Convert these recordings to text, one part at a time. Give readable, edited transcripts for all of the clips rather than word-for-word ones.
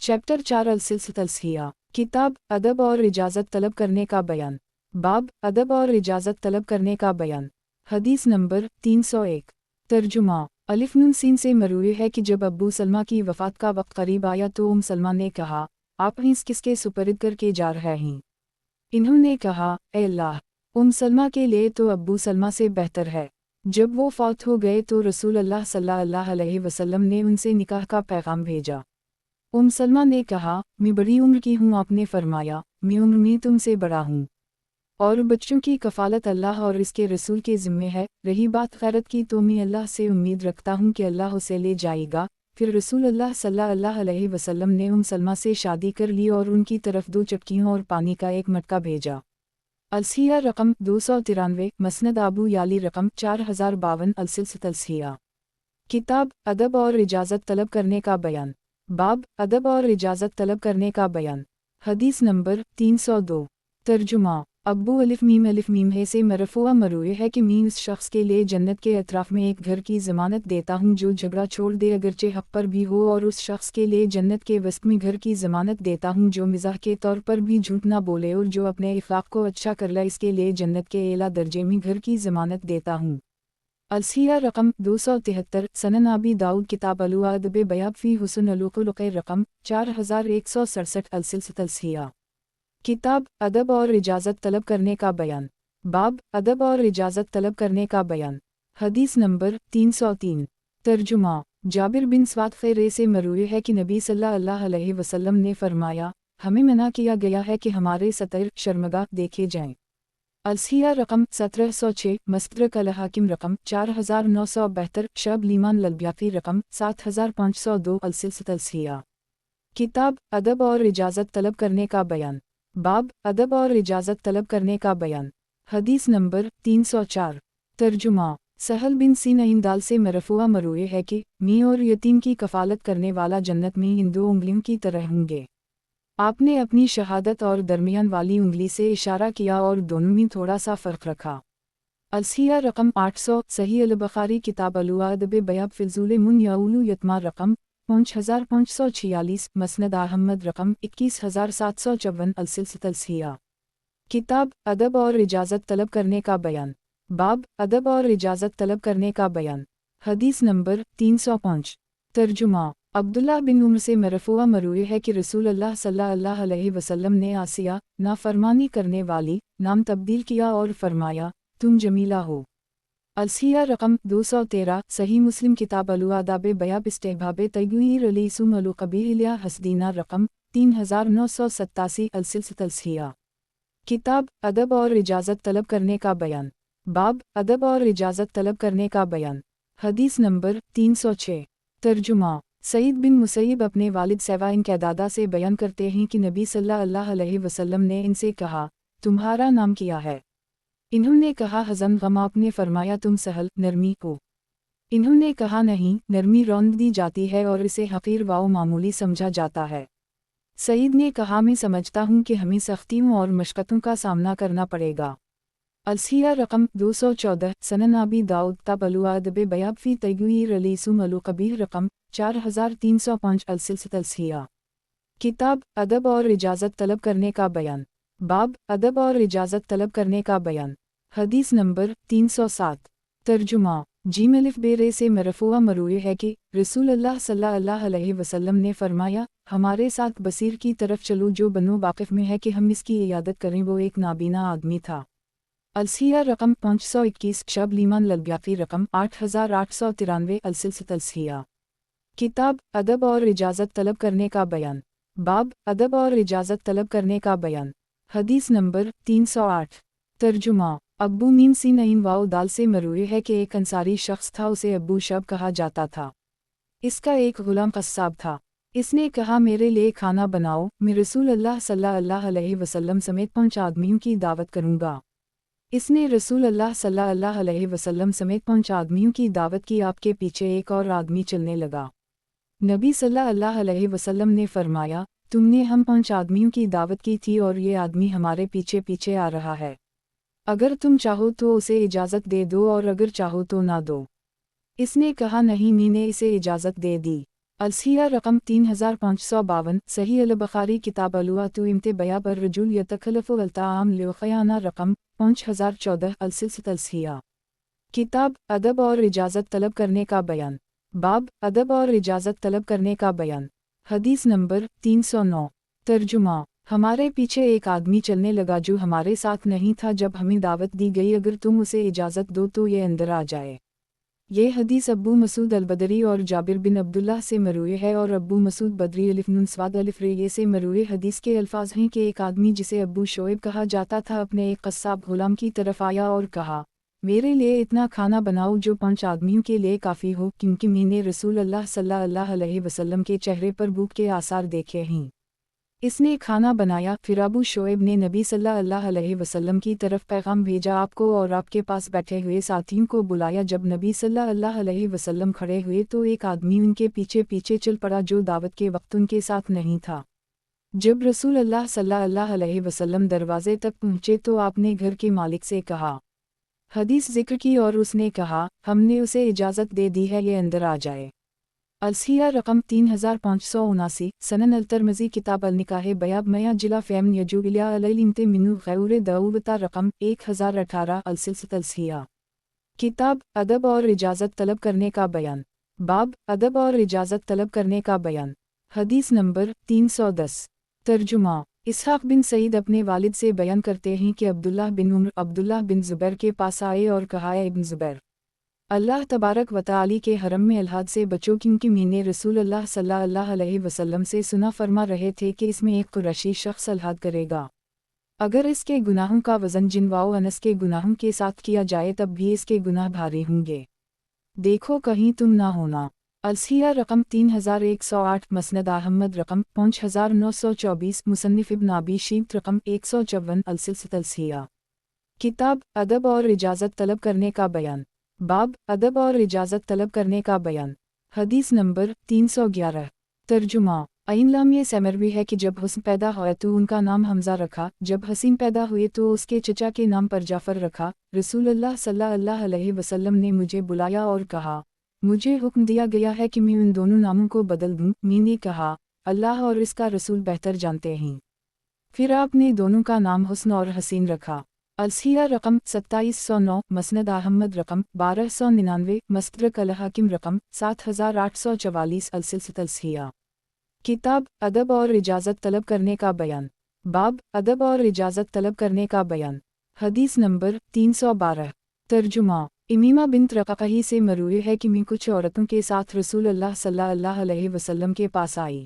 Chapter 4 अलसिलसिया। किताब अदब और इजाज़त तलब करने का बयान। बाब अदब और इजाज़त तलब करने का बयान। हदीस नंबर 301। तर्जुमा। अलिफ नून सीन से मरूई है कि जब अब्बू सलमा की वफ़ात का वक्त करीब आया तो सलमा ने कहा, आप हिंस किसके सुपरद करके जा रहे हैं? इन्होंने कहा, ए अल्लाह, सलमा के लिए तो अब्बू सलमा से बेहतर है। जब वो फौत हो गए तो रसूल अल्लाह सल्लल्लाहु अलैहि वसल्लम ने उनसे निकाह का पैगाम भेजा। सलमा ने कहा, मैं बड़ी उम्र की हूँ। आपने फरमाया, मैं उम्र में तुमसे बड़ा हूँ और बच्चों की कफ़ालत अल्लाह और इसके रसूल के ज़िम्मे है। रही बात खैरत की तो मैं अल्लाह से उम्मीद रखता हूँ कि अल्लाह उसे ले जाएगा। फिर रसूल अल्लाह सल्लल्लाहु अलैहि वसल्लम ने सलमा से शादी कर ली और उनकी तरफ 2 चटकियों और पानी का एक मटका भेजा। अलसिया रकम 293, मसनद आबू याली रकम 4052। अलसिलसिया। किताब अदब और इजाज़त तलब करने का बयान। बाब अदब और इजाज़त तलब करने का बयान। हदीस नंबर 302। तर्जुमा। अब्बू अलिफ मीम है से मरफूआ मरूए है कि मैं उस शख्स के लिए जन्नत के अतराफ़ में एक घर की ज़मानत देता हूँ जो झगड़ा छोड़ दे अगरचे हक़ पर भी हो, और उस शख्स के लिए जन्नत के वस्त में घर की ज़मानत देता हूँ जो मिज़ाह के तौर पर भी झूठ ना बोले और जो अपने इफ़ाक़ को अच्छा कर ले, इसके लिए जन्नत के एला दर्जे में घर की ज़मानत देता हूँ। अलसिया रकम 273। सनन आबी दाऊद किताब अदब बयाब फ़ी हुस्न अलुक़ुलुक़ रकम 4167। अलसिलसिया। किताब अदब और इजाज़त तलब करने का बयान। बाब अदब और इजाज़त तलब करने का बयान। हदीस नंबर 303। तर्जुमा। जाबिर बिन स्वाद खैरे से मरूए है कि नबी सल्लल्लाहु अलैहि वसल्लम ने फरमाया, हमें मना किया गया है कि हमारे सतर शर्मगाह देखे जाएं। अलसिया रकम 1706। मस्तदरक अल हाकिम रकम 4972। शब लीमान ललब्याकी रकम 7502। अलसिलसिया। किताब अदब और इजाज़त तलब करने का बयान। बाब अदब और इजाज़त तलब करने का बयान। हदीस नंबर 304। तर्जुमा। सहल बिन सीन दाल से मरफूआ मरूए है कि मैं और यतीम की कफ़ालत करने वाला जन्नत में इन 2 उंगलियों की तरह होंगे। आपने अपनी शहादत और दरमियान वाली उंगली से इशारा किया और दोनों में थोड़ा सा फ़र्क रखा। अलसिया रकम 800। सही अल बुखारी किताब अदब बयाब फ़िज़ूल मुन याउलू यतमा रकम 5546। मसनद अहमद रकम 21754। अलसिलसिया। किताब अदब और इजाज़त तलब करने का बयान। बाब अदब और इजाज़त तलब करने का बयान। हदीस नंबर 305। तर्जुमा। अब्दुल्लाह बिन उम्र से मरफूआ मरूए है कि रसूल अल्लाह सल्लल्लाहु अलैहि वसल्लम ने आसिया नाफरमानी करने वाली नाम तब्दील किया और फरमाया, तुम जमीला हो। अलसिया रकम 213। सही मुस्लिम किताब अदब बयाब इस्तेहबाब तय्यीर अलीसुम अलु कबीलिया हसदीना रकम 3987। अलसिलसिया। किताब अदब और इजाज़त तलब करने का बयान। बाब अदब और इजाज़त तलब करने का बयान। हदीस नंबर 306। तर्जुमा। सईद बिन मुसैयब अपने वालिद सवाइन के दादा से बयान करते हैं कि नबी सल्लल्लाहु अलैहि वसल्लम ने इनसे कहा, तुम्हारा नाम क्या है? इन्होंने कहा, हज़न गम। आपने फरमाया, तुम सहल नरमी हो? इन्होंने कहा, नहीं, नरमी रौंद दी जाती है और इसे हक़ीर व मामूली समझा जाता है। सईद ने कहा, मैं समझता हूँ कि हमें सख्तियों और मशक्क़तों का सामना करना पड़ेगा। अलसिया रकम 214। सनन आबी दाऊद किताब अदब बयाब फ़ी तय्यीर अलीसुम अलु कबीह रकम 4305। अलसिलसिया। किताब अदब और इजाज़त तलब करने का बयान। बाब अदब और इजाज़त तलब करने का बयान। हदीस नंबर 307। तर्जुमा। जीम अलिफ बेरे से मरफूआ मरूए है कि रसूल अल्लाह सल्लल्लाहु अलैहि वसल्लम ने फरमाया, हमारे साथ बसीर की तरफ चलो जो बनो वाक़िफ़ में है कि हम इसकी इयादत करें। वो एक नाबीना आदमी था। अलसिया रकम 521। शब लीमान ललब्याकी रकम 8893। अलसिलसिया। किताब अदब और इजाज़त तलब करने का बयान। बाब अदब और इजाज़त तलब करने का बयान। हदीस नंबर 308। तर्जुमा। अब्बू मीम सीन वाओ दाल से मरूए है कि एक अंसारी शख्स था, उसे अब्बू शब कहा जाता था। इसका एक गुलाम कस्साब था। इसने कहा, मेरे लिए खाना बनाओ, मैं रसूल अल्लाह सल्लल्लाहु अलैहि वसल्लम समेत 5 आदमियों की दावत करूँगा। इसने रसूल अल्लाह सल्लल्लाहु अलैहि वसल्लम समेत 5 आदमियों की दावत की। आपके पीछे एक और आदमी चलने लगा। नबी सल्लल्लाहु अलैहि वसल्लम ने फरमाया, तुमने हम 5 आदमियों की दावत की थी और ये आदमी हमारे पीछे पीछे आ रहा है। अगर तुम चाहो तो उसे इजाज़त दे दो और अगर चाहो तो ना दो। इसने कहा, नहीं, मैंने इसे इजाज़त दे दी। अलसिया रकम 3552 सही अल बखारी किताब अलुआतु इम्ते बया बर रजुल यतखलफ़ु अल्ताआम लिखयाना रकम 5014 अलसिलसित अलसिया किताब अदब और इजाज़त तलब करने का बयान। बाब अदब और इजाज़त तलब करने का बयान। हदीस नंबर 309। तर्जुमा। हमारे पीछे एक आदमी चलने लगा जो हमारे साथ नहीं था जब हमें दावत दी गई अगर तुम उसे इजाज़त दो तो ये अंदर आ जाए। ये हदीस अब्बू मसूद अल-बदरी और जाबिर बिन अब्दुल्लाह से मरूए है और अब्बू मसूद बदरी अलिफ नून स्वाद अलिफ रे से मरूए। हदीस के अल्फाज हैं कि एक आदमी जिसे अब्बू शोएब कहा जाता था अपने एक कस्साब गुलाम की तरफ आया और कहा, मेरे लिए इतना खाना बनाओ जो 5 आदमियों के लिए काफ़ी हो, क्योंकि मैंने रसूल अल्लाह सल्लल्लाहु अलैहि वसल्लम के चेहरे पर भूख के आसार देखे हैं। इसने खाना बनाया। फिर अबू शोएब ने नबी सल्लल्लाहु अलैहि वसल्लम की तरफ पैगाम भेजा, आपको और आपके पास बैठे हुए साथियों को बुलाया। जब नबी सल्लल्लाहु अलैहि वसल्लम खड़े हुए तो एक आदमी उनके पीछे पीछे चल पड़ा जो दावत के वक्त उनके साथ नहीं था। जब रसूल अल्लाह सल्लल्लाहु अलैहि वसल्लम दरवाजे तक पहुँचे तो आपने घर के मालिक से कहा, हदीस जिक्र की और उसने कहा, हमने उसे इजाज़त दे दी है, ये अंदर आ जाए। अलसिया रकम 3579 सनन अल-तिरमिज़ी किताब अल-निकाह बयाब मया जिला फ़ैम यजू इला अलैलिमते मिनु गैर दऊबता रकम 1018 अलसिलसित अलसिया किताब अदब और इजाज़त तलब करने का बयान। बाब अदब और इजाज़त तलब करने का बयान। हदीस नंबर 310। तर्जुमा। इसहाक़ बिन सईद अपने वालिद से बयान करते हैं कि अब्दुल्लाह बिन उम्र अब्दुल्लाह बिन ज़ुबैर के पास आए और कहा, इब्न ज़ुबैर, अल्लाह तबारक व तआला के हरम में अलहाद से बचो, क्योंकि मैंने रसूल अल्लाह सल्लल्लाहु अलैहि वसल्लम से सुना फरमा रहे थे कि इसमें एक कुरैशी शख्स अलहाद करेगा। अगर इसके गुनाहों का वज़न जिनवाओ अनस के गुनाहों के साथ किया जाए तब भी इसके गुनाह भारी होंगे। देखो कहीं तुम ना होना। अलसिया रकम 3108 मसनद अहमद रकम 5924 मुसन्निफ इब्न अबी शैबा रकम 154 अलसिलसित अलसिया किताब अदब और इजाज़त तलब करने का बयान। बाब अदब और इजाज़त तलब करने का बयान। हदीस नंबर 311। तर्जुमा। अइनलाम ये समरवी है कि जब हुस्न पैदा हुआ तो उनका नाम हमज़ा रखा, जब हसीन पैदा हुए तो उसके चचा के नाम पर जाफ़र रखा। रसूलुल्लाह सल्लल्लाहु अलैहि वसल्लम ने मुझे बुलाया और कहा, मुझे हुक्म दिया गया है कि मैं उन दोनों नामों को बदल दूँ। मैंने कहा, अल्लाह और इसका रसूल बेहतर जानते हैं। फिर आपने दोनों का नाम हुस्न और हसीन रखा। अलसिया रकम 2709 मसनद अहमद रकम 1299 मस्तदरक अल-हाकिम रकम 7844 अलसिलसित अलसिया किताब अदब और इजाज़त तलब करने का बयान। बाब अदब और इजाज़त तलब करने का बयान। हदीस नंबर 312। तर्जुमा। इमीमा बिन्त रक़क़ही से मरूए है कि मैं कुछ औरतों के साथ रसूल अल्लाह सल्लल्लाहु अलैहि वसल्लम के पास आई।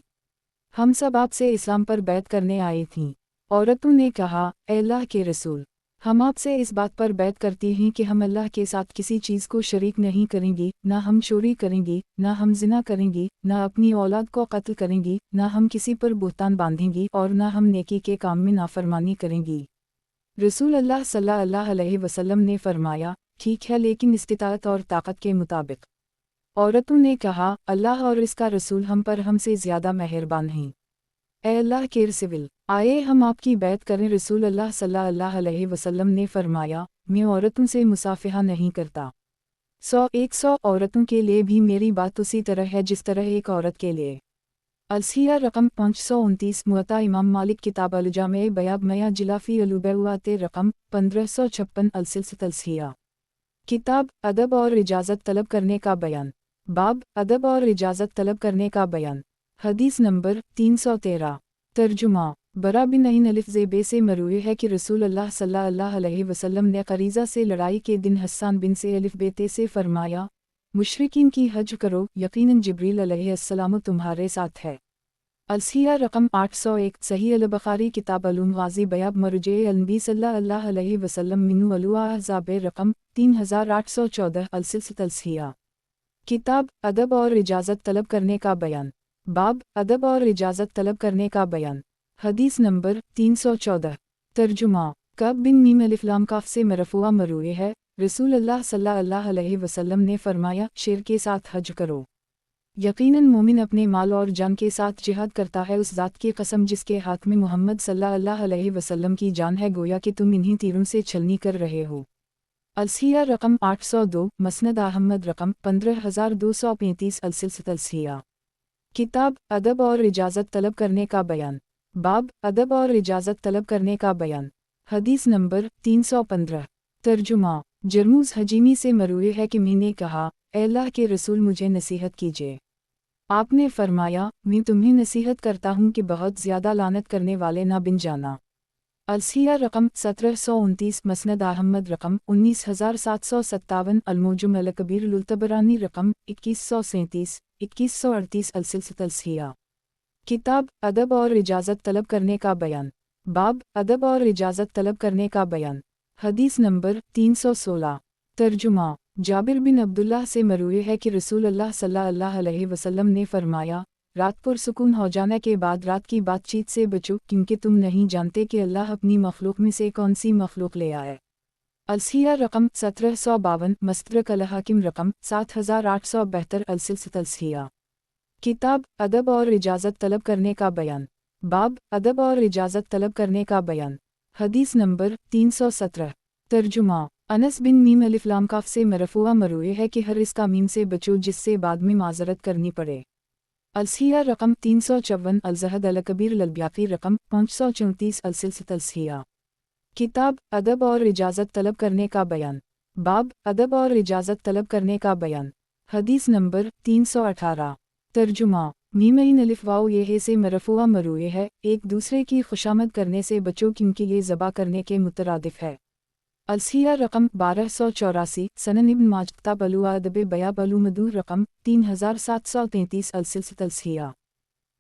हम सब आपसे इस्लाम पर बैत करने आए थीं। औरतों ने कहा, ए अल्लाह के रसूल, हम आपसे इस बात पर बैत करती हैं कि हम अल्लाह के साथ किसी चीज़ को शरीक नहीं करेंगी, ना हम चोरी करेंगी, ना हम ज़िना करेंगी, ना अपनी औलाद को कत्ल करेंगी, ना हम किसी पर बुहतान बांधेंगी और ना हम नेकी के काम में नाफरमानी करेंगी। रसूल अल्लाह सल्लल्लाहु अलैहि वसल्लम ने फरमाया, ठीक है, लेकिन इस्तिताअत और ताकत के मुताबिक। औरतों ने कहा, अल्लाह और इसका रसूल हम पर हमसे ज़्यादा मेहरबान हैं। ए अल्लाह के रसूल, आए हम आपकी बैत करें। रसूल अल्लाह सल्लल्लाहु अलैहि वसल्लम ने फरमाया, मैं औरतों से मुसाफिहा नहीं करता। 100 औरतों के लिए भी मेरी बात उसी तरह है जिस तरह एक औरत के लिए। अलसिया रकम 529 मुअत्ता इमाम मालिक किताब अल-जामे बयाब मया जिलाफी अलुबैवाते रकम 1556 अलसिलसित अलसिया किताब अदब और इजाज़त तलब करने का बयान। बाब अदब और इजाज़त तलब करने का बयान। हदीस नंबर 313। तर्जुमा। बरा बिन अईन अलिफ ज़ेबे से मरूए है कि रसूल अल्लाह सल्लल्लाहु अलैहि वसल्लम ने क़रीज़ा से लड़ाई के दिन हस्सान बिन से अलिफ बेते से फरमाया, मुशरिकीन की हज करो, यकीनन जिब्रील अलैहिस्सलाम तुम्हारे साथ है। अलसिया रकम 801 सही अल-बुखारी किताब अलूम गाज़ी बयाब मरजे अल-नबी सल्लल्लाहु अलैहि वसल्लम मिनु अलुआ अहज़ाब रकम 3814 अलसिलसित अलसिया किताब अदब और इजाज़त तलब करने का बयान। बाब अदब और इजाज़त तलब करने का बयान। हदीस नंबर 314। तर्जुमा। कब बिन मीम अलिफ लाम काफ से मरफूआ मरूए है, रसूल अल्लाह सल्लल्लाहु अलैहि वसल्लम ने फरमाया, शेर के साथ हज करो। यकीनन मोमिन अपने माल और जान के साथ जिहाद करता है, उस ज़ात की कसम जिसके हाथ में मोहम्मद सल्लल्लाहु अलैहि वसल्लम की जान है, गोया कि तुम इन्हीं तीरों से छलनी कर रहे हो। अलसिया रकम 802 मसनद अहमद रकम 15235 अलसिलसित अलसिया किताब अदब और इजाज़त तलब करने का बयान। बाब अदब और इजाज़त तलब करने का बयान। हदीस नंबर 315। तर्जुमा। जरमूज़ हजीमी से मरूए है कि मैंने कहा, ए अल्लाह के रसूल मुझे नसीहत कीजिए। आपने फरमाया, मैं तुम्हें नसीहत करता हूँ कि बहुत ज़्यादा लानत करने वाले ना बिन जाना। अलसिया रकम 1729, मसनद अहमद रकम 19757, अलमोजुम अल कबीर लुल्तबरानी रकम 2137, 2138, अलसिलसिया। किताब अदब और इजाज़त तलब करने का बयान। बाब अदब और इजाज़त तलब करने का बयान। हदीस नंबर 316। तर्जुमा। जाबिर बिन अब्दुल्लाह से मरूए है कि रसूल अल्लाह सल्लल्लाहु अलैहि वसल्लम ने फरमाया, रात पुरसुकून हो जाने के बाद रात की बातचीत से बचो, क्योंकि तुम नहीं जानते कि अल्लाह अपनी मखलूक में से कौन सी मखलूक ले आए। अलसिया रकम 1752, मस्तदरक अल हाकिम रकम 7872, अलसिलसिया। किताब अदब और इजाज़त तलब करने का बयान। बाब अदब और इजाज़त तलब करने का बयान। हदीस नंबर 317। तर्जुमा। अनस बिन मीम अलिफ लाम काफ से मरफूआ मरूए है कि हर इसका मीम से बचो जिससे बाद में माजरत करनी पड़े। अलसिया रकम 354, अलजहद अल कबीर ललब्याकी रकम 534, अलसिलसिया। किताब अदब और इजाज़त तलब करने का बयान। बाब अदब और इजाज़त तलब करने का बयान। हदीस नंबर 318। तर्जुमा। मीमईन अलिफ वाओ ये से मरफूआ मरूए है, एक दूसरे की खुशामद करने से बचो क्योंकि ये ज़बा करने के मुतरादिफ है। अलसिया रकम 1284, सनन इब्न माजह बलुआ अदब बया बलू मदूर रकम 3733, अलसिलसिया।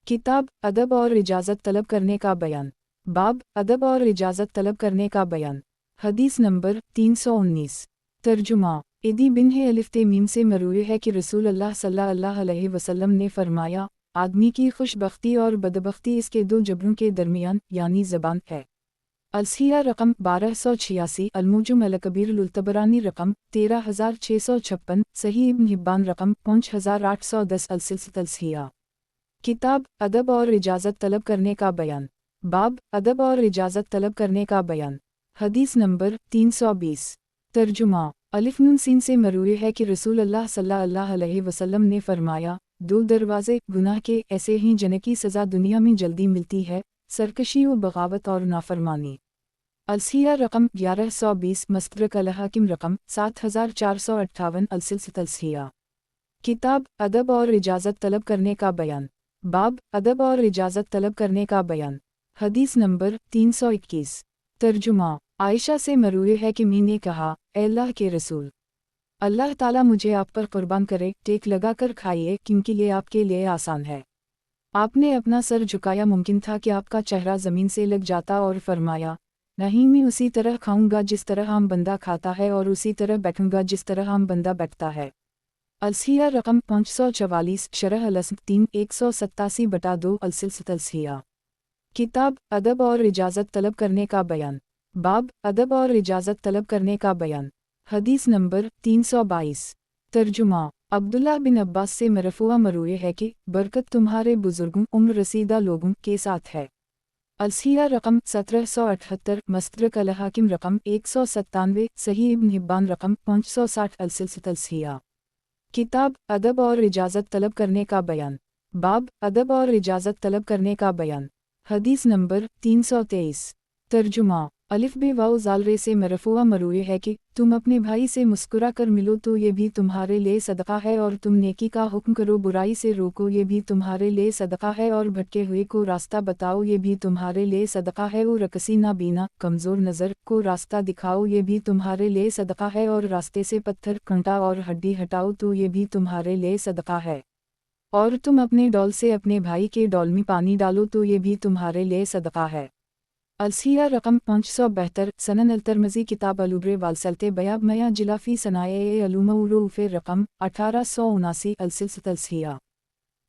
किताब अदब और इजाज़त तलब करने का बयान। बाब अदब और इजाज़त तलब करने का बयान। हदीस नंबर 319। तर्जुमा। इदी बिन है अलिफ्ते मीम से मरूए है कि रसूल अल्लाह सल्लल्लाहु अलैहि वसल्लम ने फरमाया, आदमी की खुशबख्ती और बदबख्ती इसके दो जबरों के दरमियान यानी ज़बान है। अलसिया रकम 1286, अलमुजुम अल कबीर लुल्तबरानी रकम 13656, सही इब्न हिब्बान रकम 5810, अलसिलसिया। किताब अदब और इजाज़त तलब करने का बयान। बाब अदब और इजाज़त तलब करने का बयान। हदीस नंबर 320। तर्जुमा। अलिफ नून सीन से मरूए है कि रसूल अल्लाह सल्लल्लाहु अलैहि वसल्लम ने फरमाया, दो दरवाज़े गुनाह के ऐसे ही जिन्हें की सज़ा दुनिया में जल्दी मिलती है, सरकशी व बगावत और नाफरमानी। अलसिया रकम 1120, मस्तदरक अल हाकिम रकम 7458, अलसिलसिया। किताब अदब और इजाज़त तलब करने का बयान। बाब अदब और इजाज़त तलब करने का बयान। हदीस नंबर 321। तर्जुमा। आयशा से मरूए है कि मैंने कहा, ए अल्लाह के रसूल, अल्लाह ताला मुझे आप पर कुर्बान करे, टेक लगाकर खाइए क्योंकि ये आपके लिए आसान है। आपने अपना सर झुकाया, मुमकिन था कि आपका चेहरा ज़मीन से लग जाता और फरमाया, नहीं मैं उसी तरह खाऊंगा जिस तरह आम बंदा खाता है और उसी तरह बैठूंगा जिस तरह आम बंदा बैठता है। अलसिया रकम 544, शरह अलस्म 3 187/2, अलसिलसिया। किताब अदब और इजाज़त तलब करने का बयान। बाब अदब और इजाज़त तलब करने का बयान। हदीस नंबर 322। तर्जुमा। अब्दुल्ला बिन अब्बास से मरफूआ मरूए है कि बरकत तुम्हारे बुजुर्गों उम्र रसीदा लोगों के साथ है। अलसिया रकम 1778, मस्तदरक अल हाकिम रकम 197, सही इब्न हिब्बान रकम 560, अलसिलसिया। किताब अदब और इजाज़त तलब करने का बयान। बाब अदब और इजाज़त तलब करने का बयान। हदीस नंबर 323। तर्जुमा। अलिफ बे वाओ ज़ाल रे से मरफूआ मरूए है कि तुम अपने भाई से मुस्कुरा कर मिलो तो ये भी तुम्हारे लिए सदका है, और तुम नेकी का हुक्म करो, बुराई से रोको, ये भी तुम्हारे लिए सदका है, और भटके हुए को रास्ता बताओ, ये भी तुम्हारे लिए सदका है, और रकसी ना बीना कमज़ोर नज़र को रास्ता दिखाओ, ये भी तुम्हारे लिए सदका है, और रास्ते से पत्थर कंटा और हड्डी हटाओ तो ये भी तुम्हारे लिए सदका है, और तुम अपने डोल से अपने भाई के डोल में पानी डालो तो ये भी तुम्हारे लिए सदका है। अलसिया रकम 572, सनन अल-तिरमिज़ी किताब अलुब्रे वालसलते बयाब मया जिलाफी सनाए अलूमउरूफ़े रकम 1879, अलसिलसिया।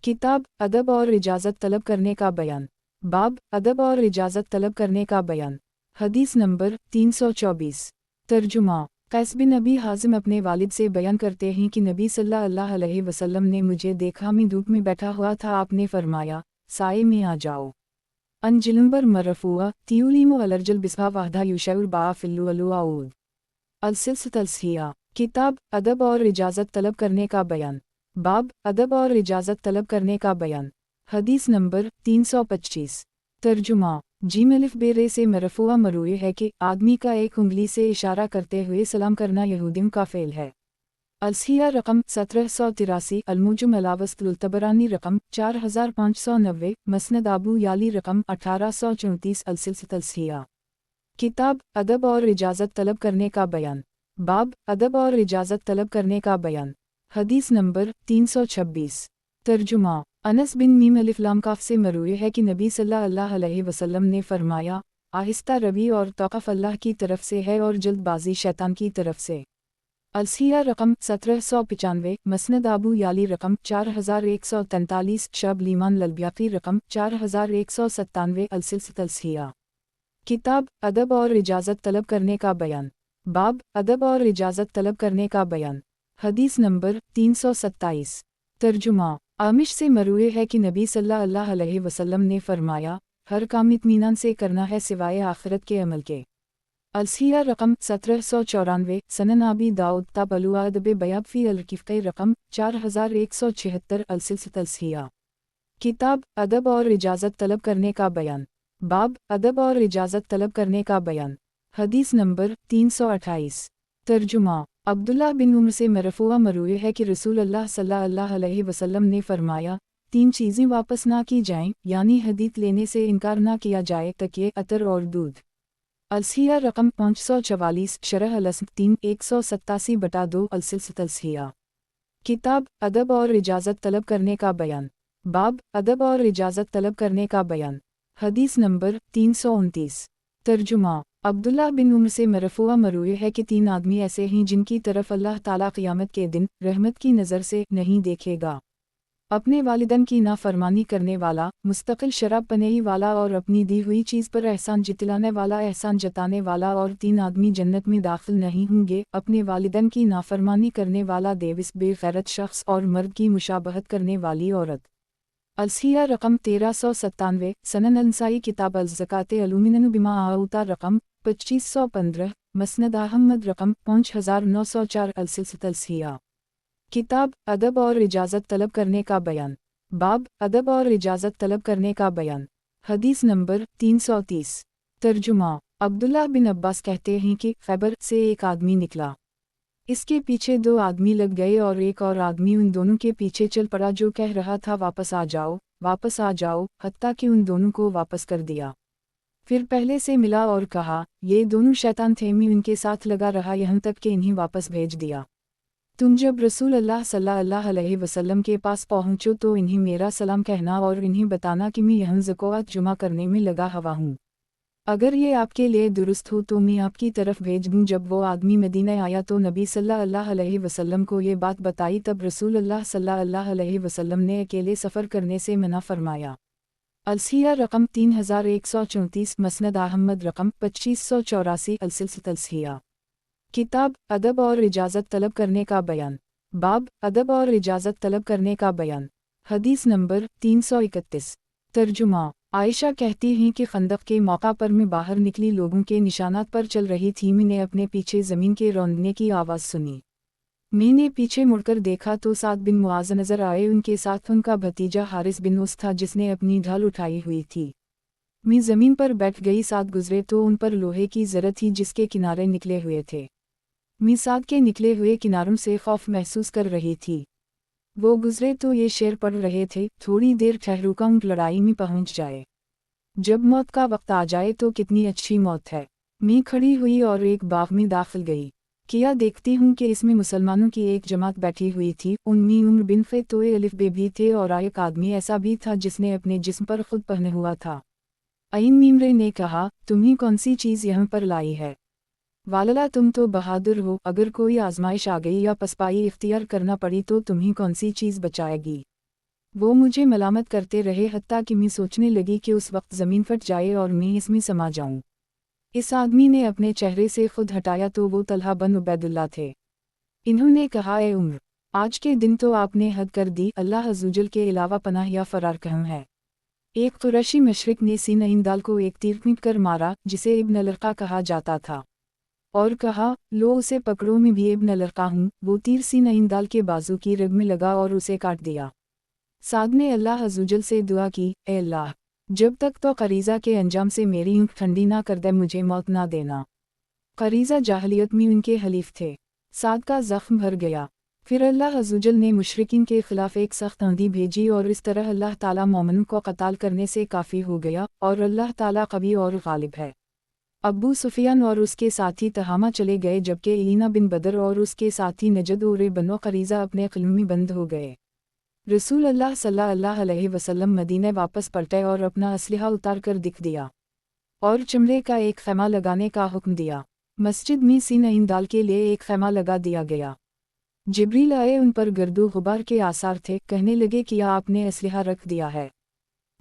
किताब अदब और इजाज़त तलब करने का बयान। बाब अदब और इजाज़त तलब करने का बयान। हदीस नंबर 324। तर्जुमा। कैस बिन नबी हाजिम अपने वालिद से बयान करते हैं कि नबी सल्लल्लाहु अलैहि वसल्लम ने मुझे देखा, मैं धूप में बैठा हुआ था, आपने फरमाया, साए में आ जाओ। अनजिलंबर मरफूआ तियुलीमो अलर्जल बिस्बा वाहदा युशौर बा फिल्लु अलुआऊद। अलसिलसिया। किताब अदब और इजाज़त तलब करने का बयान। बाब अदब और इजाज़त तलब करने का बयान। हदीस नंबर 325। तर्जुमा। जीम अलिफ बे रे से मरफूआ मरूए है कि आदमी का एक उंगली से इशारा करते हुए सलाम करना यहूदियों का फ़ेल है। अलसिया रकम 1783, अलमुजुम अलावस्तुलतबरानी रकम 4590, मसनद आबू याली रकम 1834, अलसिलसिलत अलसिया। किताब अदब और इजाज़त तलब करने का बयान। बाब अदब और इजाज़त तलब करने का बयान। हदीस नंबर 326। तर्जुमा। अनस बिन मीम अलिफ लाम काफ से मरूए है कि नबी सल्लल्लाहु अलैहि वसल्लम ने फरमाया, आहिस्ता रवी और तौक़ुफ़ अल्लाह की तरफ से है और जल्दबाजी शैतान की तरफ से। अलसिया रकम 1795, मसनद आबू याली रकम 4143, शब लीमान ललबियाकी रकम 4197, अलसिलसिलत अलसिया। किताब अदब और इजाज़त तलब करने का बयान। बाब अदब और इजाज़त तलब करने का बयान। हदीस नंबर 327। तर्जुमा। आमिश से मरूए है कि नबी सल्लल्लाहु अलैहि वसल्लम ने फरमाया, हर काम इत्मीनान से करना है सिवाय आखिरत के अमल के। अलसिया रकम 1794, सनन आबी दाऊद तबलुआ अदब बयाब फ़ी अलकिफ़ रकम 4176, अलसिलसिलत अलसिया। किताब अदब और इजाज़त तलब करने का बयान। बाब अदब और इजाज़त तलब करने का बयान। हदीस नंबर 328। तर्जुमा। अब्दुल्लाह बिन उम्र से मरफूआ मरूए है कि रसूल अल्लाह सल्लल्लाहु अलैहि वसल्लम ने फरमाया, 3 चीज़ें वापस ना की जाएं, यानी हदीत लेने से इनकार ना किया जाए, तकिए, अतर और दूध। अलसिया रकम 544, शरह अलस्म 3 187/2, अलसिलसिलत अलसिया। किताब अदब और इजाज़त तलब करने का बयान। बाब अदब और इजाज़त तलब करने का बयान। हदीस नंबर 329। तर्जुमा। अब्दुल्लाह बिन उम्र से मरफूआ मरूए है कि 3 आदमी ऐसे हैं जिनकी तरफ अल्लाह ताला क़यामत के दिन रहमत की नज़र से नहीं देखेगा। अपने वालिदैन की नाफरमानी करने वाला, मुस्तकिल शराब पनेही वाला और अपनी दी हुई चीज़ पर एहसान जतलाने वाला, एहसान जताने वाला, और 3 आदमी जन्नत में दाखिल नहीं होंगे, अपने वालिदैन की नाफरमानी करने वाला, देविस बेगैरत शख्स और मर्द की मुशाबहत करने वाली औरत। अलसिया रकम 1397, सनन अंसाई किताब अल-ज़कात अलुमिनन बिमा आउता रकम 2515, मसनद अहमद रकम 5904, अलसिलसिलत अलसिया। किताब अदब और इजाज़त तलब करने का बयान। बाब अदब और इजाज़त तलब करने का बयान। हदीस नंबर 330। तर्जुमा। अब्दुल्लाह बिन अब्बास कहते हैं कि खैबर से एक आदमी निकला। इसके पीछे 2 आदमी लग गए और एक और आदमी उन दोनों के पीछे चल पड़ा जो कह रहा था, वापस आ जाओ, वापस आ जाओ, हत्ता कि उन दोनों को वापस कर दिया। फिर पहले से मिला और कहा, ये दोनों शैतान थे, मैं उनके साथ लगा रहा यहाँ तक कि इन्हें वापस भेज दिया। तुम जब रसूल अल्लाह सल्लल्लाहु अलैहि वसल्लम के पास पहुँचो तो इन्हें मेरा सलाम कहना और इन्हें बताना कि मैं यहाँ ज़कात जुमा करने में लगा हुआ हूँ। अगर ये आपके लिए दुरुस्त हो तो मैं आपकी तरफ भेज दूँ। जब वो आदमी मदीना आया तो नबी सल्लल्लाहु अलैहि वसल्लम को ये बात बताई, तब रसूल अल्लाह सल्लल्लाहु अलैहि वसल्लम ने अकेले सफ़र करने से मना फरमाया। अलसिया रकम 3134, मसनद अहमद रकम 2584, अलसिलसिलत अलसिया। किताब अदब और इजाज़त तलब करने का बयान। बाब अदब और इजाज़त तलब करने का बयान। हदीस नंबर 331। तर्जुमा। आयशा कहती हैं कि खंदक के मौका पर मैं बाहर निकली, लोगों के निशानात पर चल रही थी, मैंने अपने पीछे ज़मीन के रौंदने की आवाज़ सुनी। मैंने पीछे मुड़कर देखा तो साद बिन मुआज़ नज़र आए, उनके साथ उनका भतीजा हारिस बिन उस था जिसने अपनी ढाल उठाई हुई थी। मैं ज़मीन पर बैठ गई, साद गुजरे तो उन पर लोहे की ज़र थी जिसके किनारे निकले हुए थे। मैं साद के निकले हुए किनारों से खौफ महसूस कर रही थी। वो गुजरे तो ये शेर पढ़ रहे थे, थोड़ी देर ठहरू कौन लड़ाई में पहुंच जाए, जब मौत का वक्त आ जाए तो कितनी अच्छी मौत है। मैं खड़ी हुई और एक बाग में दाखिल गई। किया देखती हूँ कि इसमें मुसलमानों की एक जमात बैठी हुई थी, उनमें उम्र बिन फ़तोए अलिफ बे भी थे और एक आदमी ऐसा भी था जिसने अपने जिस्म पर खुद पहने हुआ था। अयन मीमरे ने कहा, तुम्हें कौन सी चीज़ यहाँ पर लाई है? वालला तुम तो बहादुर हो, अगर कोई आजमाइश आ गई या पसपाई इख्तियार करना पड़ी तो तुम्हें कौन सी चीज़ बचाएगी? वो मुझे मलामत करते रहे, हत्ता कि मैं सोचने लगी कि उस वक्त ज़मीन फट जाए और मैं इसमें समा जाऊं। इस आदमी ने अपने चेहरे से खुद हटाया तो वो तलहा बन उबैदुल्ला थे। इन्होंने कहा, ए उम्र, आज के दिन तो आपने हद कर दी, अल्लाह अज़्ज़वजल के अलावा पनाह या फ़रार कहाँ है? एक कुरैशी मशरिक ने सीन इंदाल को एक तीर पीट कर मारा, जिसे इब्न अलरक़ा कहा जाता था। और कहा, लो उसे पकड़ो, मैं भी इब्न लड़का हूँ। वो तीर सीन ईंदाल के बाजू की रग में लगा और उसे काट दिया। साद ने अल्लाह अज़्ज़वजल से दुआ की, ए अल्लाह, जब तक तो क़रीज़ा के अंजाम से मेरी ऊँख ठंडी ना कर दे, मुझे मौत ना देना। क़रीज़ा जाहलियत में उनके हलीफ थे। साद का ज़ख्म भर गया। फिर अल्लाह अज़्ज़वजल ने मुशरिकीन के ख़िलाफ़ एक सख्त आंधी भेजी और इस तरह अल्लाह ताला मोमिनों को क़त्ल करने से काफ़ी हो गया और अल्लाह ताला क़वी और ग़ालिब है। अबू सुफियान और उसके साथी तहामा चले गए, जबकि ईना बिन बदर और उसके साथी नजद और बनो क़रीज़ा अपने क़िल्म में बंद हो गए। रसूल अल्लाह सल्लल्लाहु अलैहि वसल्लम मदीने वापस पलटे और अपना असलहा उतार कर दिख दिया और चमड़े का एक खैमा लगाने का हुक्म दिया। मस्जिद में सीन ईंदाल के लिए एक खैमा लगा दिया गया। जिब्रील आए, उन पर गर्दो गुबार के आसार थे। कहने लगे कि आपने असलहा रख दिया है।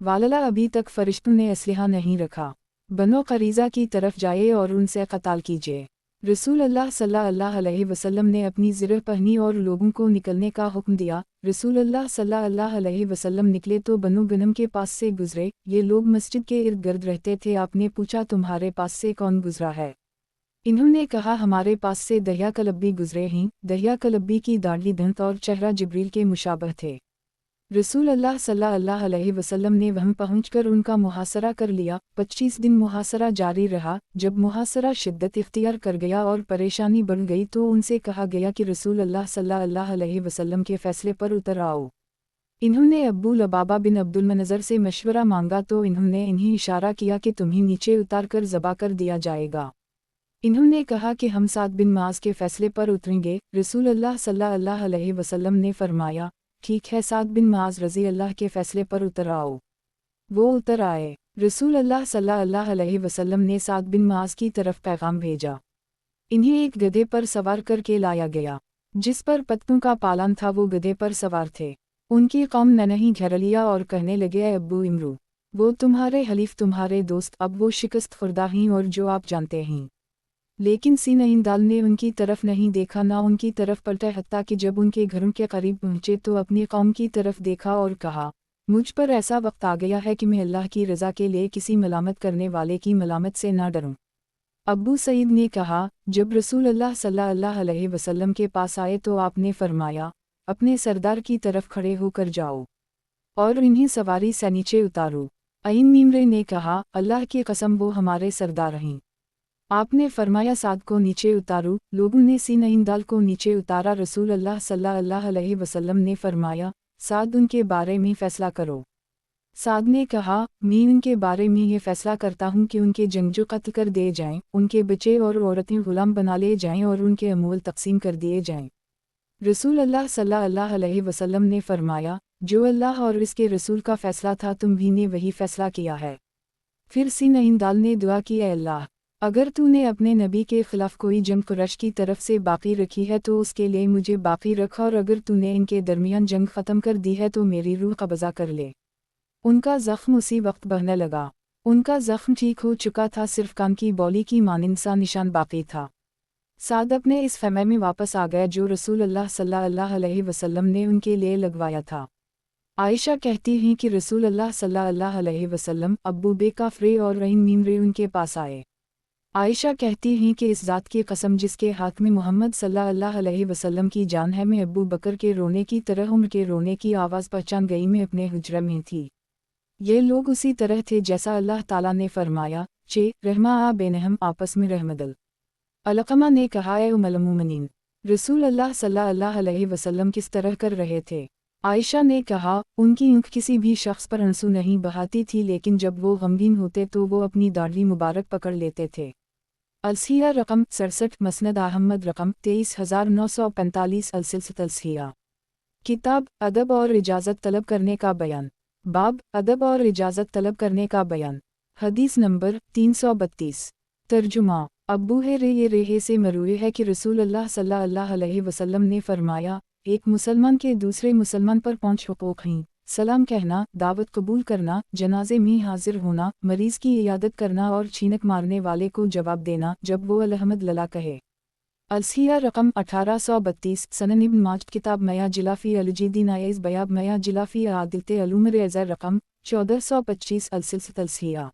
वालला, अभी तक फरिश्तों ने असलहा नहीं रखा। बनो क़रीज़ा की तरफ जाए और उनसे क़त्ल कीजिए। रसूल अल्लाह सल्लल्लाहु अलैहि वसल्लम ने अपनी ज़िरह पहनी और लोगों को निकलने का हुक्म दिया। रसूल अल्लाह सल्लल्लाहु अलैहि वसल्लम निकले तो बनो गनम के पास से गुजरे। ये लोग मस्जिद के इर्द गिर्द रहते थे। आपने पूछा, तुम्हारे पास से कौन गुजरा है? इन्होंने कहा, हमारे पास से दहिया कलब्बी गुजरे हैं। दहिया कलब्बी की दाढ़ी दंत और चेहरा जिब्रील के मुशाबह थे। रसूल अल्लाह सल्लल्लाहु अलैहि वसल्लम ने वहाँ पहुंचकर उनका मुहासरा कर लिया। 25 दिन मुहासरा जारी रहा। जब मुहासरा शिद्दत इख्तियार कर गया और परेशानी बढ़ गई तो उनसे कहा गया कि रसूल अल्लाह सल्लल्लाहु अलैहि वसल्लम के फैसले पर उतर आओ। इन्होंने अब्बू लबाबा बिन अब्दुल मनज़र से मशवरा मांगा तो इन्होंने इन्हें इशारा किया कि तुम्हें नीचे उतार कर ज़बा कर दिया जाएगा। इन्होंने कहा कि हम साद बिन माज के फैसले पर उतरेंगे। रसूल अल्लाह सल्लल्लाहु अलैहि वसल्लम ने फरमाया, ठीक है, साद बिन माज रज़ी अल्लाह के फैसले पर उतर आओ। वो उतर आए। रसूल अल्लाह सल्लल्लाहु अलैहि वसल्लम ने साद बिन माज की तरफ पैगाम भेजा। इन्हें एक गधे पर सवार करके लाया गया, जिस पर पत्तों का पालन था। वो गधे पर सवार थे। उनकी कौम ने नहीं घेर लिया और कहने लगे, अब्बू इमरू, वो तुम्हारे हलीफ, तुम्हारे दोस्त, अब वो शिकस्त खुर्दा हैं और जो आप जानते हैं। लेकिन सीन ईंदाल ने उनकी तरफ नहीं देखा, ना उनकी तरफ पलटा, हत्ता कि जब उनके घरों के करीब पहुंचे तो अपनी कौम की तरफ देखा और कहा, मुझ पर ऐसा वक्त आ गया है कि मैं अल्लाह की रज़ा के लिए किसी मलामत करने वाले की मलामत से ना डरूं। अबू सईद ने कहा, जब रसूल अल्लाह सल्लल्लाहु अलैहि वसल्लम के पास आए तो आपने फरमाया, अपने सरदार की तरफ खड़े होकर जाओ और इन्हें सवारी से नीचे उतारो। अईन मीमरे ने कहा, अल्लाह की कसम, वो हमारे सरदार हैं। आपने फरमाया, साद को नीचे उतारो। लोगों ने सीन ईंदाल को नीचे उतारा। रसूल अल्लाह सल्लल्लाहु अलैहि वसल्लम ने फरमाया, साद, उनके बारे में फ़ैसला करो। साद ने कहा, मैं उनके बारे में ये फ़ैसला करता हूँ कि उनके जंगजू कत्ल कर दिए जाएं, उनके बच्चे और औरतें गुलाम बना लिए जाएं और उनके अमूल तकसीम कर दिए जाएं। रसूल अल्लाह सल्लल्लाहु अलैहि वसल्लम ने फरमाया, जो अल्लाह और इसके रसूल का फ़ैसला था, तुम भी ने वही फ़ैसला किया है। फिर सीन ईंदाल ने दुआ की, ए अल्लाह, अगर तूने अपने नबी के ख़िलाफ़ कोई जंग कुरैश की तरफ से बाकी रखी है तो उसके लिए मुझे बाकी रख, और अगर तूने इनके दरमियान जंग ख़त्म कर दी है तो मेरी रूह कब्ज़ा कर ले। उनका ज़ख्म उसी वक्त बहने लगा। उनका ज़ख्म ठीक हो चुका था, सिर्फ कान की बौली की मानिंद सा निशान बाकी था। साद अपने इस ख़ैमे में वापस आ गया जो रसूल अल्लाह सल्लल्लाहु अलैहि वसल्लम ने उनके लिए लगवाया था। आयशा कहती हैं कि रसूल अल्लाह सल्लल्लाहु अलैहि वसल्लम, अब्बू बेकाफ़रे और रहीम मीमरे उनके पास आए। आयशा कहती हैं कि इस ज़ात की कसम जिसके हाथ में मोहम्मद सल्लल्लाहु अलैहि वसल्लम की जान है, मैं अब्बू बकर के रोने की तरह उम्र के रोने की आवाज़ पहचान गई। मैं अपने हुज्रे में थी। ये लोग उसी तरह थे जैसा अल्लाह ताला ने फरमाया, चे रहमा आ बेनहम, आपस में रहमदल। अलक़मा ने कहा, ए उम्मुल मोमिनीन, रसूल अल्लाह सल्लल्लाहु अलैहि वसल्लम किस तरह कर रहे थे? आयशा ने कहा, उनकी आँख किसी भी शख्स पर आंसू नहीं बहाती थी, लेकिन जब वो गमगीन होते तो वो अपनी दाढ़ी मुबारक पकड़ लेते थे। अलसिया रकम 67, मसनद अहमद रकम 23945, अलसिलसिया। किताब अदब और इजाज़त तलब करने का बयान। बाब अदब और इजाज़त तलब करने का बयान। हदीस नंबर 332। तर्जुमा। अब्बू रेहे से मरूए है कि रसूल अल्लाह सल्लल्लाहु अलैहि वसल्लम ने फरमाया, एक मुसलमान के दूसरे मुसलमान पर 5 हुकूक हैं। सलाम कहना, दावत कबूल करना, जनाजे में हाजिर होना, मरीज़ की इयादत करना और छीनक मारने वाले को जवाब देना जब वो अलहमद लला कहे। अलसिया रकम 1832, सनन इब्न माज, किताब मया जिलाफी अलजीदी नाइज़ बयाब मया जिलाफी आदिलते अलूमर एज़र रकम 1425, अलसिलसिया।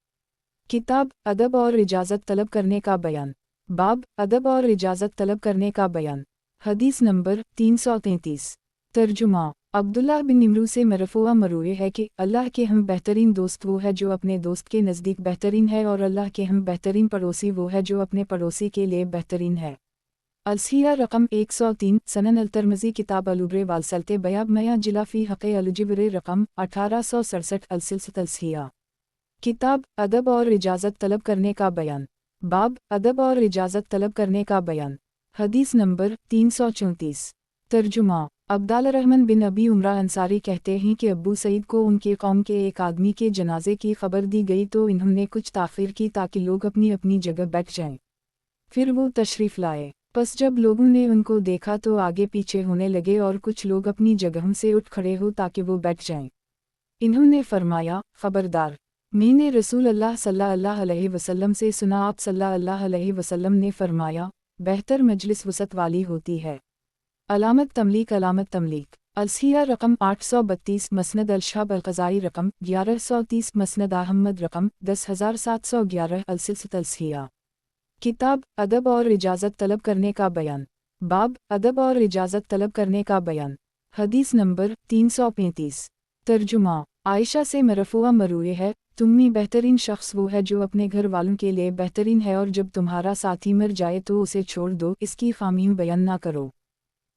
किताब अदब और इजाज़त तलब करने का बयान। बाब अदब और इजाज़त तलब करने का बयान। हदीस नंबर 333। तर्जुमा। अब्दुल्लाह बिन इमरू से मरफूआ मरूए है कि अल्लाह के हम बेहतरीन दोस्त वो है जो अपने दोस्त के नज़दीक बेहतरीन है, और अल्लाह के हम बेहतरीन पड़ोसी वो है जो अपने पड़ोसी के लिए बेहतरीन है। अलसिया रकम 103 सनन अल-तिर्मिज़ी किताब अलुब्रे वालसलते बयाब मया जिला फ़ी हक़े अलुजिब्रे रकम 1867 अलसिलसिलत अलसिया। किताब अदब और इजाज़त तलब करने का बयान। बाब अदब और इजाज़त तलब करने का बयान। हदीस नंबर 334। तर्जुमा। अब्दाल रहमान बिन अबी उमरा अंसारी कहते हैं कि अब्बू सईद को उनके कौम के एक आदमी के जनाजे की खबर दी गई तो इन्होंने कुछ ताख़ीर की ताकि लोग अपनी अपनी जगह बैठ जाएं। फिर वो तशरीफ़ लाए। बस जब लोगों ने उनको देखा तो आगे पीछे होने लगे और कुछ लोग अपनी जगहों से उठ खड़े हो ताकि वो बैठ जाएं। इन्होंने फरमाया, खबरदार, मैंने रसूल अल्लाह सल्लल्लाहु अलैहि वसल्लम से सुना, आप सल्लल्लाहु अलैहि वसल्लम ने फरमाया, बेहतर मजलिस वसत वाली होती है। अलामत तमलीक। अलसिया रकम 832 मसनद अल-शहाब अल-क़ज़ाई रकम 1130 मसनद अहमद रकम 10711 अलसिलसिलत अलसिया। किताब अदब और इजाज़त तलब करने का बयान। बाब अदब और इजाज़त तलब करने का बयान। हदीस नंबर 335। तर्जुमा। आयशा से मरफूआ मरूए है, तुम में बेहतरीन शख्स वो है जो अपने घर वालों के लिए बेहतरीन है, और जब तुम्हारा साथी मर जाए तो उसे छोड़ दो, इसकी खामियां बयान ना करो।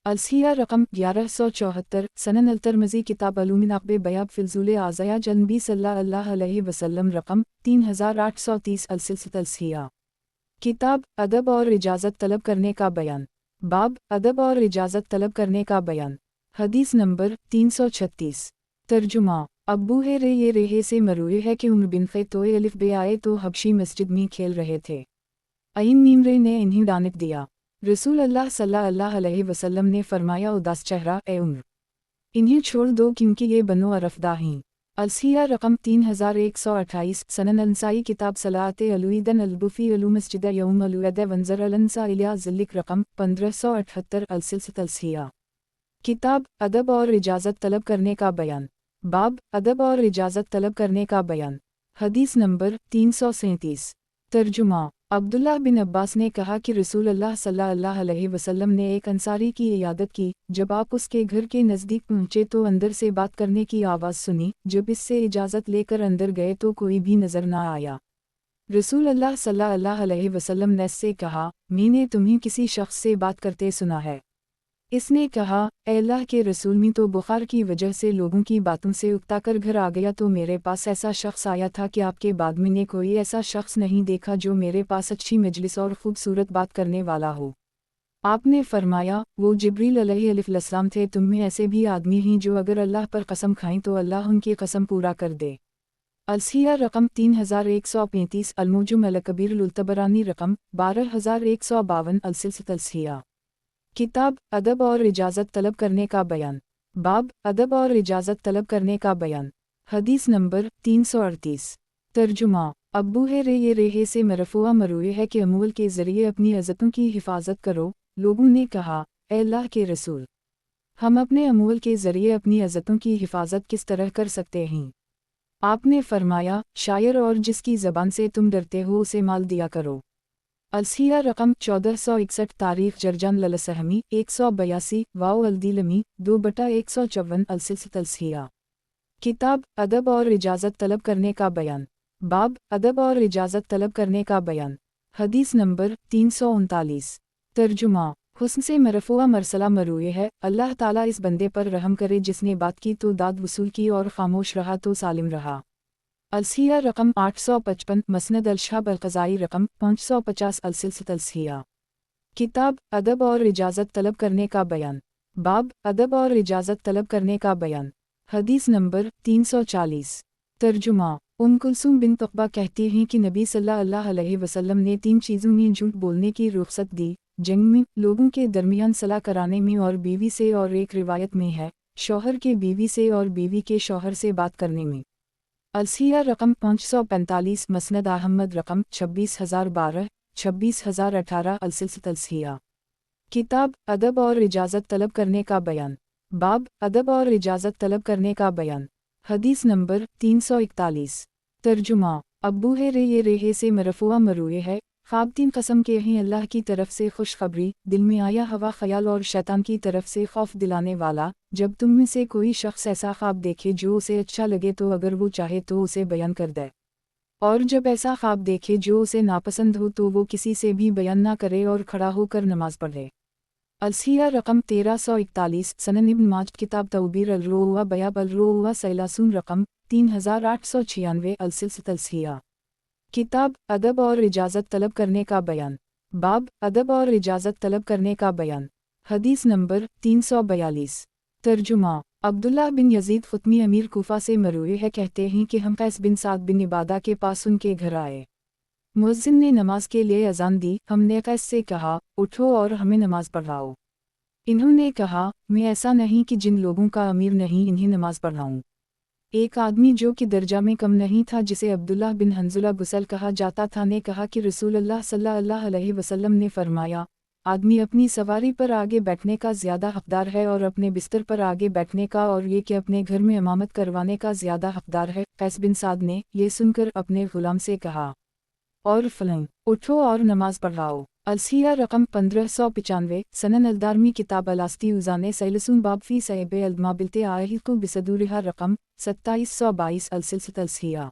अलसिया रकम 1174 सनन अल-तिर्मिज़ी किताब अलुमिनाक़बे बयाब फिलजुल आज़या जनबी सल्लल्लाहु अलैहि वसल्लम रकम 3830 अलसिलसिलत अलसिया। किताब अदब और इजाज़त तलब करने का बयान। बाब अदब और इजाज़त तलब करने का बयान। हदीस नंबर 336। तर्जुमा। अब्बू ये रेहे से मरूए है कि उम्र बिन ख़ैतोए अलिफ बे आए तो हबशी मस्जिद में खेल रहे थे। अयीम मीमरे ने इन्हें डांट दिया। रसूल अल्लाह सल्लल्लाहु अलैहि वसल्लम ने फरमाया, उदास चेहरा ए उम्र, इन्हें छोड़ दो क्योंकि ये बनो अरफदा हैं। अलसिया रकम 3128 सनन अंसाई किताब सलाते अलुईदन अलबुफी अलु मस्जिद यौम अलुद वंजर अलंसा इलिया ज़िल्लिक रकम 1578 अलसिलसिलत अलसिया। किताब अदब और इजाज़त तलब करने का बयान। बाब अदब और इजाज़त तलब करने का बयान। हदीस नंबर 337। तर्जुमा। अब्दुल्लाह बिन अब्बास ने कहा कि रसूल अल्लाह सल्लल्लाहु अलैहि वसल्लम ने एक अंसारी की इयादत की। जब आप उसके घर के नज़दीक पहुँचे तो अंदर से बात करने की आवाज़ सुनी। जब इससे इजाज़त लेकर अंदर गए तो कोई भी नज़र न आया। रसूल अल्लाह सल्लल्लाहु अलैहि वसल्लम ने इससे कहा, मैंने तुम्हें किसी शख्स से बात करते सुना है। इसने कहा, ए अल्लाह के रसूल, मैं तो बुखार की वजह से लोगों की बातों से उकता कर घर आ गया तो मेरे पास ऐसा शख्स आया था कि आपके बाद मैंने कोई ऐसा शख्स नहीं देखा जो मेरे पास अच्छी मजलिस और खूबसूरत बात करने वाला हो। आपने फरमाया, वो जिब्रील अलैहिस्सलाम थे। तुम में ऐसे भी आदमी हैं जो अगर अल्लाह पर कसम खाएं तो अल्लाह उनकी कसम पूरा कर दे। अलसिया रकम 3135 अलमुजुम अल-कबीर अल-तबरानी रकम 12152 अलसिलसिलत अलसिया। किताब अदब और इजाज़त तलब करने का बयान। बाब अदब और इजाज़त तलब करने का बयान। हदीस नंबर 338। तर्जुमा। अब्बू ये रेहे से मरफूआ मरूए है कि अमूल के ज़रिए अपनी इज़्ज़तों की हिफाजत करो। लोगों ने कहा, ए अल्लाह के रसूल, हम अपने अमूल के ज़रिए अपनी इज़्ज़तों की हिफाजत किस तरह कर सकते हैं? आपने फरमाया, शायर और जिसकी ज़बान से तुम डरते हो उसे माल दिया करो। अलसिया रकम 1461 तारीख जरजान ललसहमी 182 वाओ अल्दीलमी 2/154 अलसिलसिलत अलसिया। किताब अदब और इजाज़त तलब करने का बयान। बाब अदब और इजाज़त तलब करने का बयान। हदीस नंबर 339। तर्जुमा। हुस्न से मरफूआ मरसला मरूए है, अल्लाह ताला इस बंदे पर रहम करे जिसने बात की तो दाद वसूल की और खामोश रहा तो सालिम रहा। अलसिया रकम 855 मसनद अल-शहाब अल-क़ज़ाई रकम 550 अलसिलसिलत अलसिया। किताब अदब और इजाज़त तलब करने का बयान। बाब अदब और इजाज़त तलब करने का बयान। हदीस नंबर 340। तर्जुमा। कुलसूम बिन तुक़बा कहती हैं कि नबी सल्लल्लाहु अलैहि वसल्लम ने 3 चीज़ों में झूठ बोलने की रुख़सत दी, जंग में, लोगों के दरमियान सलाह कराने में और बीवी से, और एक रिवायत में है, शौहर के बीवी से और बीवी के शौहर से बात करने में। अलसिया रकम 545 मसनद अहमद रकम 26012 26018 अलसिलसिलत अलसिया। किताब अदब और इजाज़त तलब करने का बयान। बाब अदब और इजाज़त तलब करने का बयान। हदीस नंबर 341। तर्जुमा। अब्बू ये रेहे से मरफूआ मरूए है, ख्वाब 3 कसम के हैं अल्लाह की तरफ से खुशखबरी, दिल में आया हवा ख्याल और शैतान की तरफ से खौफ दिलाने वाला। जब तुम में से कोई शख्स ऐसा ख्वाब देखे जो उसे अच्छा लगे तो अगर वो चाहे तो उसे बयान कर दे, और जब ऐसा ख्वाब देखे जो उसे नापसंद हो तो वो किसी से भी बयान ना करे और खड़ा होकर नमाज पढ़े। अलसिया रकम 1341 सनन इब्न माज किताब तौबीर अलरोआ बयाब अलरोआ सैलासून रकम 3896 अलसिलसिया किताब अदब और इजाज़त तलब करने का बयान। बाब अदब और इजाज़त तलब करने का बयान। हदीस नंबर 342। तर्जुमा अब्दुल्लाह बिन यजीद खुतमी अमीर कूफा से मरूए है, कहते हैं कि हम कैस बिन साद बिन इबादा के पास उनके घर आए। मुअज्जिन ने नमाज के लिए अजान दी। हमने कैस से कहा, उठो और हमें नमाज पढ़ाओ। इन्होंने कहा, मैं ऐसा नहीं कि जिन लोगों का अमीर नहीं इन्हें नमाज पढ़ाऊं। एक आदमी जो कि दर्जा में कम नहीं था, जिसे अब्दुल्लाह बिन हंजुला गुसल कहा जाता था, ने कहा कि रसूलुल्लाह सल्लल्लाहु अलैहि वसल्लम ने फरमाया, आदमी अपनी सवारी पर आगे बैठने का ज़्यादा हकदार है और अपने बिस्तर पर आगे बैठने का, और ये कि अपने घर में इमामत करवाने का ज़्यादा हकदार है। कैस बिन साद ने ये सुनकर अपने गुलाम से कहा, और फलन उठो और नमाज पढ़ाओ। अलसिया रकम 1595 सनन अलदारमी किताब अलास्ती उजाने सैलसून बाब फी सैब अल्मा बिलते आहिल को बिसदूरिहा रकम 2722 अलसिलसिया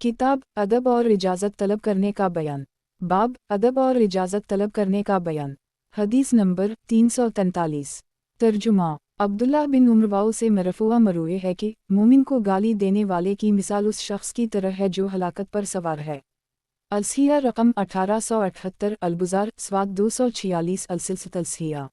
किताब अदब और इजाज़त तलब करने का बयान। बाब अदब और इजाज़त तलब करने का बयान। हदीस नंबर 343। तर्जुमा अब्दुल्लाह बिन उम्रवाऊ से मरफूआ मरूए है कि मोमिन को गाली देने वाले की मिसाल उस शख्स की तरह है जो हलाकत पर सवार है। अलसिया रकम 1878 अलबुज़ार स्वाद 246 अलसिलसिया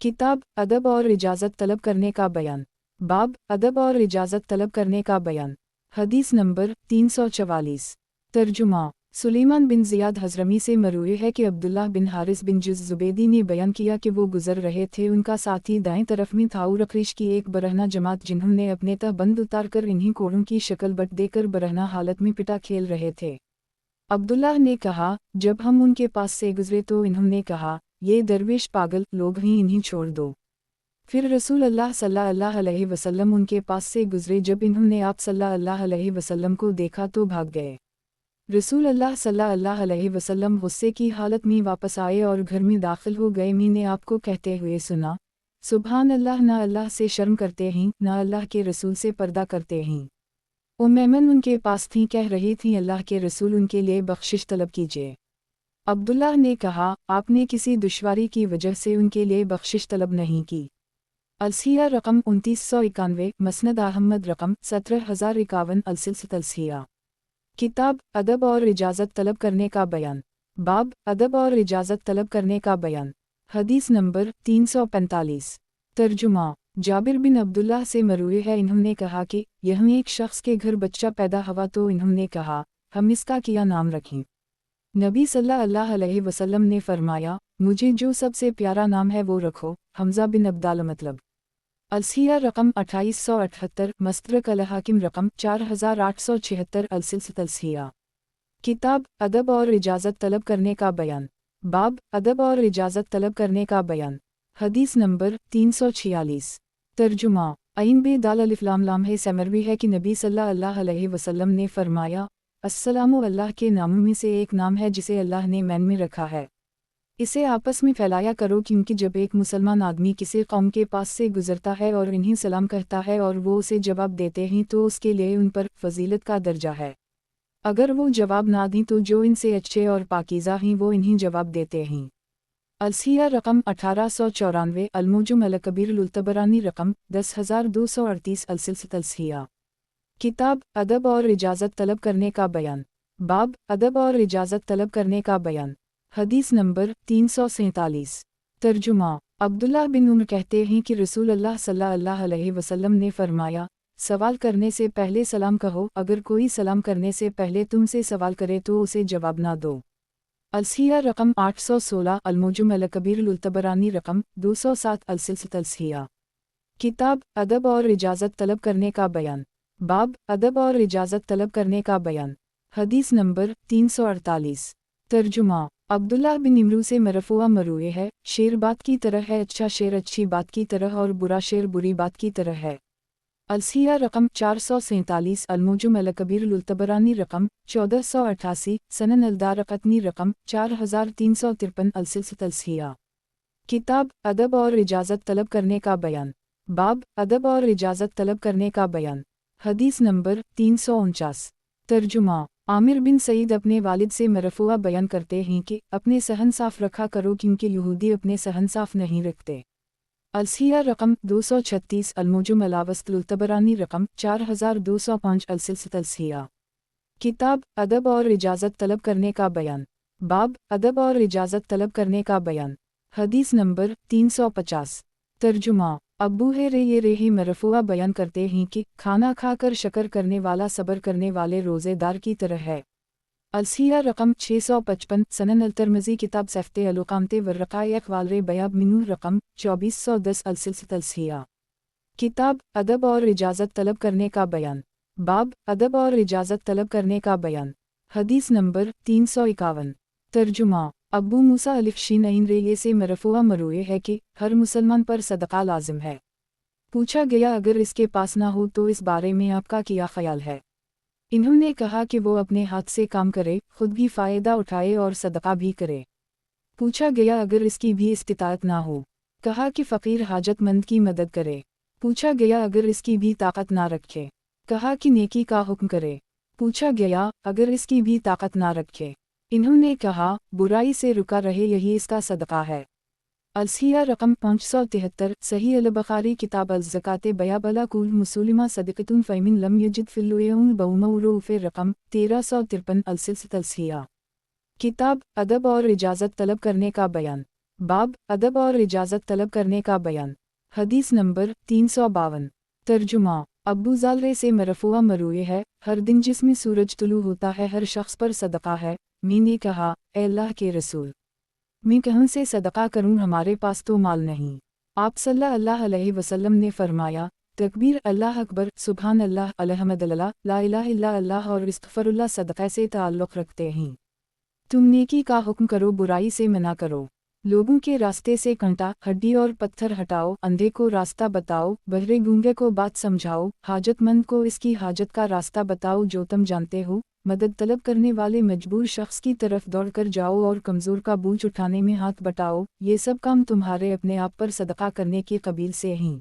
किताब अदब और इजाज़त तलब करने का बयान। बाब अदब और इजाज़त तलब करने का बयान। हदीस नंबर 344। तर्जुमा सुलेमान बिन ज़ियाद हज़रमी से मरूए है कि अब्दुल्लाह बिन हारिस बिन जुज़ ज़ुबैदी ने बयान किया कि वो गुज़र रहे थे, उनका साथी दाएं तरफ में था और अक्रिश की एक बरहना जमात जिन्होंने अपने तहबंद उतार कर इन्हीं कोड़ों की शक्ल बट देकर बरहना हालत में पिटा खेल रहे थे। अब्दुल्लाह ने कहा, जब हम उनके पास से गुजरे तो इन्होंने कहा, ये दरवेश पागल लोग ही, इन्हीं छोड़ दो। फिर रसूल अल्लाह सल्लल्लाहु अलैहि वसल्लम उनके पास से गुजरे। जब इन्होंने आप सल्लल्लाहु अलैहि वसल्लम को देखा तो भाग गए। रसूल अल्लाह सल्लल्लाहु अलैहि वसल्लम गुस्से की हालत में वापस आए और घर में दाखिल हो गए। मैंने आपको कहते हुए सुना, सुभान अल्लाह, ना अल्लाह से शर्म करते हैं ना अल्लाह के रसूल से पर्दा करते हैं। उम्मैमन उनके पास थीं, कह रही थीं, अल्लाह के रसूल उनके लिए बख्शिश तलब कीजिए। अब्दुल्लाह ने कहा, आपने किसी दुश्वारी की वजह से उनके लिए बख्शिश तलब नहीं की। अलसिया रकम 2991 मसनद अहमद रकम 17051 अलसिलसिया किताब अदब और इजाज़त तलब करने का बयान। बाब अदब और इजाज़त तलब करने का बयान। हदीस नंबर 345। तर्जुमा जाबिर बिन अब्दुल्लाह से मरूए है, इन्होंने कहा कि यह एक शख्स के घर बच्चा पैदा हुआ तो इन्होंने कहा, हम इसका क्या नाम रखें। नबी सल्लल्लाहु अलैहि वसल्लम ने फरमाया, मुझे जो सबसे प्यारा नाम है वो रखो, हमज़ा बिन अब्दाल मतलब। अलसिया रकम 2878 मस्तरक अल हाकिम रकम 4876 अलसिलसिया किताब अदब और इजाज़त तलब करने का बयान। बाब अदब और इजाज़त तलब करने का बयान। हदीस नंबर 346। तर्जुमा अइन बे दाल अलिफ लाम लाम है समरवी है कि नबी सल्लल्लाहु अलैहि वसल्लम ने फरमाया, अस्सलामु अल्लाह के नामों में से एक नाम है जिसे अल्लाह ने मैन में रखा है, इसे आपस में फैलाया करो, क्योंकि जब एक मुसलमान आदमी किसी कौम के पास से गुजरता है और इन्हीं सलाम कहता है और वो उसे जवाब देते हैं तो उसके लिए उन पर फजीलत का दर्जा है। अगर वो जवाब ना दें तो जो इनसे अच्छे और पाकीज़ा हैं वो इन्हीं जवाब देते हैं। अलसिया रकम 1894 अलमुजुम अल कबीर उल-तबरानी रकम 10238 अलसिलसिया किताब अदब और इजाज़त तलब करने का बयान। बाब अदब और इजाज़त तलब करने का बयान। हदीस नंबर 347। तर्जुमा अब्दुल्लाह बिन उमर कहते हैं कि रसूल अल्लाह सल्लल्लाहु अलैहि वसल्लम ने फरमाया, सवाल करने से पहले सलाम कहो, अगर कोई सलाम करने से पहले तुमसे सवाल करे तो उसे जवाब ना दो। अलसिया रकम 816 अलमुजुम अल कबीर उल-तबरानी रकम 207 अलसिलसिया किताब अदब और इजाज़त तलब करने का बयान। बाब अदब और इजाज़त तलब करने का बयान। हदीस नंबर 348। तर्जुमा अब्दुल्लाह बिन इमरू से मरफूआ मरूए है, शेर बात की तरह है, अच्छा शेर अच्छी बात की तरह और बुरा शेर बुरी बात की तरह है। अलसिया रकम 447 अलमुजुम अलकबीर लुल्तबरानी रकम 1488 सनन अलदारकतनी रकम 4353 अलसिलसित अलसिया। किताब अदब और इजाज़त तलब करने का बयान। बाब अदब और इजाज़त तलब करने का बयान। हदीस नंबर 349। तर्जुमा आमिर बिन सईद अपने वालिद से मरफूआ बयान करते हैं कि अपने सहन साफ रखा करो क्योंकि यहूदी अपने सहन साफ नहीं रखते। अलसिया रकम 236 अलमुजुम अलावस्तुल्तबरानी रकम 4205 अलसिलसित अलसिया। किताब अदब और इजाज़त तलब करने का बयान। बाब अदब और इजाज़त तलब करने का बयान। हदीस नंबर 350। तर्जुमा अब्बू ये रेही मरफूआ बयान करते हैं कि खाना खाकर शकर करने वाला सब्र करने वाले रोज़ेदार की तरह है। अलसिया रकम 655 सनन अलतरमज़ी किताब सफ़्ते अलुकामते वर्रक़ाइक़ वालरे बयाब मिनू रकम 2410 अलसिलसित अलसिया। किताब अदब और इजाज़त तलब करने का बयान। बाब अदब और इजाज़त तलब करने का बयान। हदीस नंबर 351। तर्जुमा अब्बू मूसा अलिफ़ नईन रेये से मरफूआ मरूए है कि हर मुसलमान पर सदका लाजिम है। पूछा गया अगर इसके पास ना हो तो इस बारे में आपका क्या ख्याल है? इन्होंने कहा कि वो अपने हाथ से काम करे, खुद भी फ़ायदा उठाए और सदका भी करे। पूछा गया अगर इसकी भी इस्तिताअत ना हो? कहा कि फ़कीर हाजतमंद की मदद करे। पूछा गया अगर इसकी भी ताकत ना रखे? कहा कि नेकी का हुक्म करे। पूछा गया अगर इसकी भी ताकत ना रखे? इन्होंने कहा बुराई से रुका रहे, यही इसका सदका है। अलसिया रकम 573 सही अल-बुखारी किताब अल-ज़काते बयाबला कुल मुसलिमा सदक़तुन फ़ैमिन लम यजिद फ़िल्लुयउन बउमउरूफ़े रकम 1353 अलसिलसित अलसिया। किताब अदब और इजाज़त तलब करने का बयान। बाब अदब और इजाज़त तलब करने का बयान। हदीस नंबर 352। तर्जुमा अब्बू ज़ालरे से मरफूआ मरूए है, हर दिन जिसमें सूरज तुलू होता है हर शख्स पर सदका है। मैंने कहा ए अल्लाह के रसूल, मैं कहाँ से सदका करूं, हमारे पास तो माल नहीं। आप सल्लल्लाहु अलैहि वसल्लम ने फरमाया तकबीर अल्लाह अकबर, सुभान अल्लाह, अल्हम्दुलिल्लाह, ला इलाहा इल्ला अल्लाह और इस्तग़फ़िरुल्लाह सदक़े से ताल्लुक़ रखते हैं। तुम नेकी का हुक्म करो, बुराई से मना करो। लोगों के रास्ते से कंटा, हड्डी और पत्थर हटाओ, अंधे को रास्ता बताओ, बहरे गूंगे को बात समझाओ, हाजतमंद को इसकी हाजत का रास्ता बताओ जो तुम जानते हो। मदद तलब करने वाले मजबूर शख्स की तरफ दौड़कर जाओ और कमज़ोर का बोझ उठाने में हाथ बटाओ। ये सब काम तुम्हारे अपने आप पर सदका करने के कबील से हैं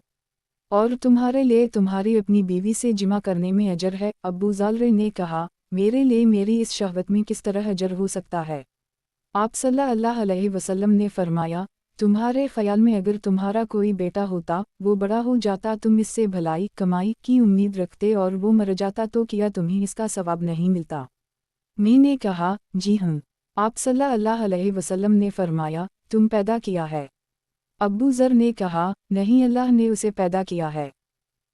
और तुम्हारे लिए तुम्हारी अपनी बीवी से जिमा करने में अजर है। अब्बू ज़ालरे ने कहा मेरे लिए मेरी इस शहवत में किस तरह अजर हो सकता है? आप सल्लल्लाहु अलैहि वसल्लम ने फरमाया तुम्हारे ख्याल में अगर तुम्हारा कोई बेटा होता, वो बड़ा हो जाता, तुम इससे भलाई कमाई की उम्मीद रखते और वो मर जाता तो क्या तुम्हें इसका सवाब नहीं मिलता? मैंने कहा जी हाँ। आप सल्लल्लाहु अलैहि वसल्लम ने फरमाया तुम पैदा किया है? अब्बू ज़र ने कहा नहीं, अल्लाह ने उसे पैदा किया है।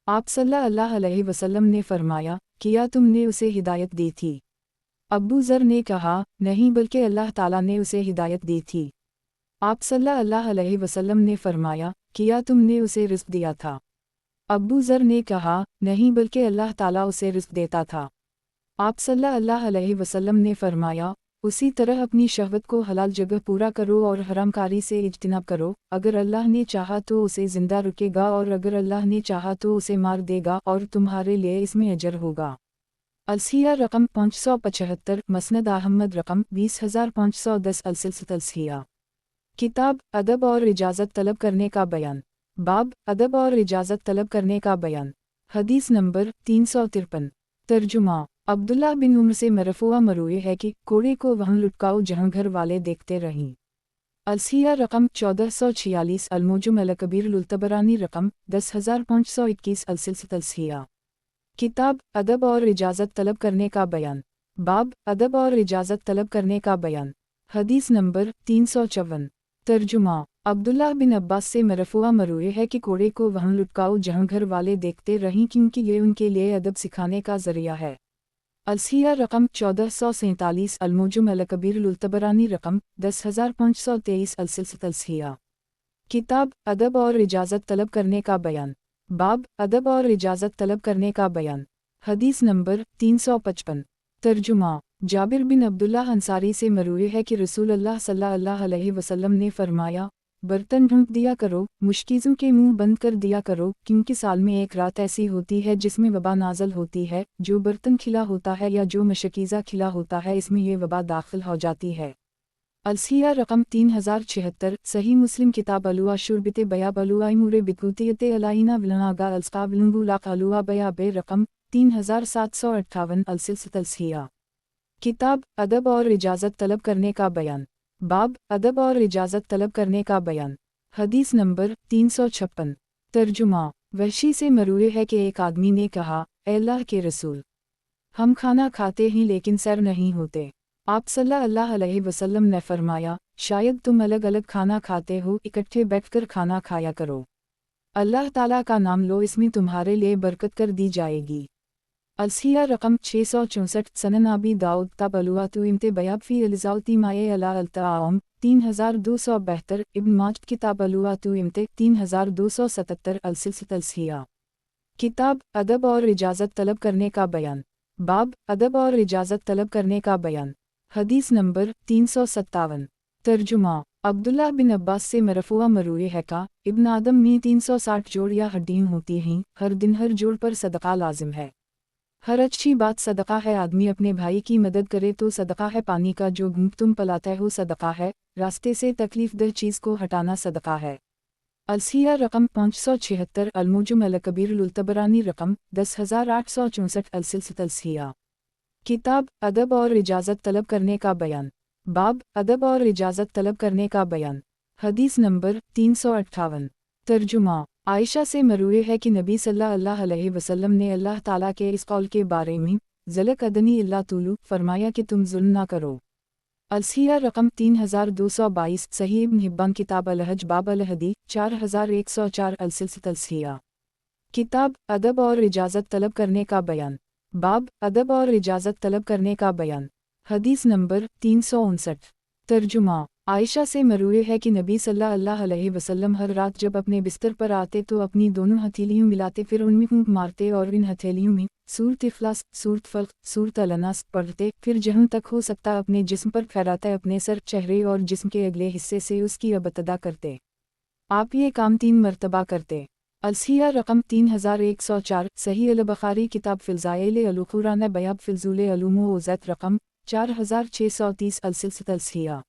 आप सल्लल्लाहु अलैहि वसल्लम ने फरमाया किया तुमने उसे हिदायत दी थी? अब्बू ज़र ने कहा नहीं, बल्कि अल्लाह ताला ने उसे हिदायत दी थी। आप सल्लल्लाहु अलैहि वसल्लम ने फरमाया किया तुमने उसे रिज़्क़ दिया था? अब्बू ज़र ने कहा नहीं, बल्कि अल्लाह ताला उसे रिज़्क़ देता था। आप सल्लल्लाहु अलैहि वसल्लम ने फरमाया उसी तरह अपनी शहवत को हलाल जगह पूरा करो और हरामकारी से इज्तिनाब करो। अगर अल्लाह ने चाहा तो उसे ज़िंदा रखेगा और अगर अल्लाह ने चाहा तो उसे मार देगा और तुम्हारे लिए इसमें अजर होगा। अलसिया रकम 575 मसनद अहमद रकम 20510 अलसिलसित अलसिया। किताब अदब और इजाज़त तलब करने का बयान। बाब अदब और इजाज़त तलब करने का बयान। हदीस नंबर 353। तर्जुमा अब्दुल्लाह बिन उम्र से मरफूआ मरूए है कि कोड़े को वहाँ लुटकाओ जहाँ घर वाले देखते रहें। अलसिया रकम 1446 अलमुजुम अलकबीर लुल्तबरानी रकम 10521 अलसिलसित अलसिया। किताब अदब और इजाज़त तलब करने का बयान। बाब अदब और इजाज़त तलब करने का बयान। हदीस नंबर 354। तर्जुमा अब्दुल्लाह बिन अब्बास से मरफूआ मरूए है कि कोड़े को वहाँ लुटकाओ जहाँ घर वाले देखते रहें क्योंकि ये उनके लिए अदब सिखाने का ज़रिया है। अलसिया रकम 1447 अलमुजुम अलकबीर लुल्तबरानी रकम 10523 अलसिलसित अलसिया। किताब अदब और इजाज़त तलब करने का बयान। बाब अदब और इजाज़त तलब करने का बयान। हदीस नंबर 355। तर्जुमा जाबिर बिन अब्दुल्लाह अंसारी से मरूए है कि रसूल अल्लाह सल्लल्लाहु अलैहि वसल्लम ने फरमाया برتن ڈھونک دیا کرو، مشکیزوں کے منہ بند کر دیا کرو، کیونکہ سال میں ایک رات ایسی ہوتی ہے جس میں وبا نازل ہوتی ہے، جو برتن کھلا ہوتا ہے یا جو مشکیزہ کھلا ہوتا ہے اس میں یہ وبا داخل ہو جاتی ہے۔ السیہ رقم 3076، صحیح مسلم کتاب الوا شربت بیاب الوا امور بکوتیت علائنا ولناگا السقاب لنگولاق الوا بیاب رقم 3758 السلسلۃ الصحیحہ۔ کتاب ادب اور اجازت طلب کرنے کا بیان، باب ادب اور اجازت طلب کرنے کا بیان، حدیث نمبر 356۔ ترجمہ، وحشی سے مروی ہے کہ ایک آدمی نے کہا، اے اللہ کے رسول، ہم کھانا کھاتے ہیں لیکن سیر نہیں ہوتے۔ آپ صلی اللہ علیہ وسلم نے فرمایا، شاید تم الگ الگ کھانا کھاتے ہو، اکٹھے بیٹھ کر کھانا کھایا کرو، اللہ تعالیٰ کا نام لو، اس میں تمہارے لیے برکت کر دی جائے گی۔ السیہ رقم 664، سنن ابی داؤد تب الوات امت بیاب فی الزاوتی مائے علا الطعام 3272، ابن ماجہ کتاب الوات امت 3277 السلسلۃ الصحیحہ۔ کتاب ادب اور اجازت طلب کرنے کا بیان، باب ادب اور اجازت طلب کرنے کا بیان، حدیث نمبر 357۔ ترجمہ، عبداللہ بن عباس سے مرفوع مروی ہے کہ ابن آدم میں 360 جوڑ یا ہڈیاں ہوتی ہیں، ہر دن ہر جوڑ پر صدقہ لازم ہے۔ ہر اچھی بات صدقہ ہے، آدمی اپنے بھائی کی مدد کرے تو صدقہ ہے، پانی کا جو گھونٹ تم پلاتے ہو صدقہ ہے، راستے سے تکلیف دہ چیز کو ہٹانا صدقہ ہے۔ السیہ رقم 576، المعجم الکبیر للطبرانی رقم 10864 السلسلۃ الصحیحہ۔ کتاب ادب اور اجازت طلب کرنے کا بیان، باب ادب اور اجازت طلب کرنے کا بیان، حدیث نمبر 358۔ ترجمہ، عائشہ سے مروی ہے کہ نبی صلی اللہ علیہ وسلم نے اللہ تعالیٰ کے اس قول کے بارے میں ذلک ادنی اللہ طولو فرمایا کہ تم ظلم نہ کرو۔ السیہ رقم 3222، صحیح ابن حبان کتاب الحج باب الحدیث 4104 السلسلۃ الصحیحہ۔ کتاب ادب اور اجازت طلب کرنے کا بیان، باب ادب اور اجازت طلب کرنے کا بیان، حدیث نمبر 359۔ ترجمہ، عائشہ سے مروی ہے کہ نبی صلی اللہ علیہ وسلم ہر رات جب اپنے بستر پر آتے تو اپنی دونوں ہتھیلیوں ملاتے، پھر ان میں پھونک مارتے اور ان ہتھیلیوں میں سورۃ اخلاص، سورۃ فلق، سورۃ الناس پڑھتے، پھر جہاں تک ہو سکتا اپنے جسم پر پھیراتے، اپنے سر، چہرے اور جسم کے اگلے حصے سے اس کی ابتدا کرتے۔ آپ یہ کام 3 مرتبہ کرتے۔ السیہ رقم 3104، صحیح البخاری کتاب فضائل القرآن بیاب فضول علوم و زیت رقم 4630 السلسلۃ الصحیحہ۔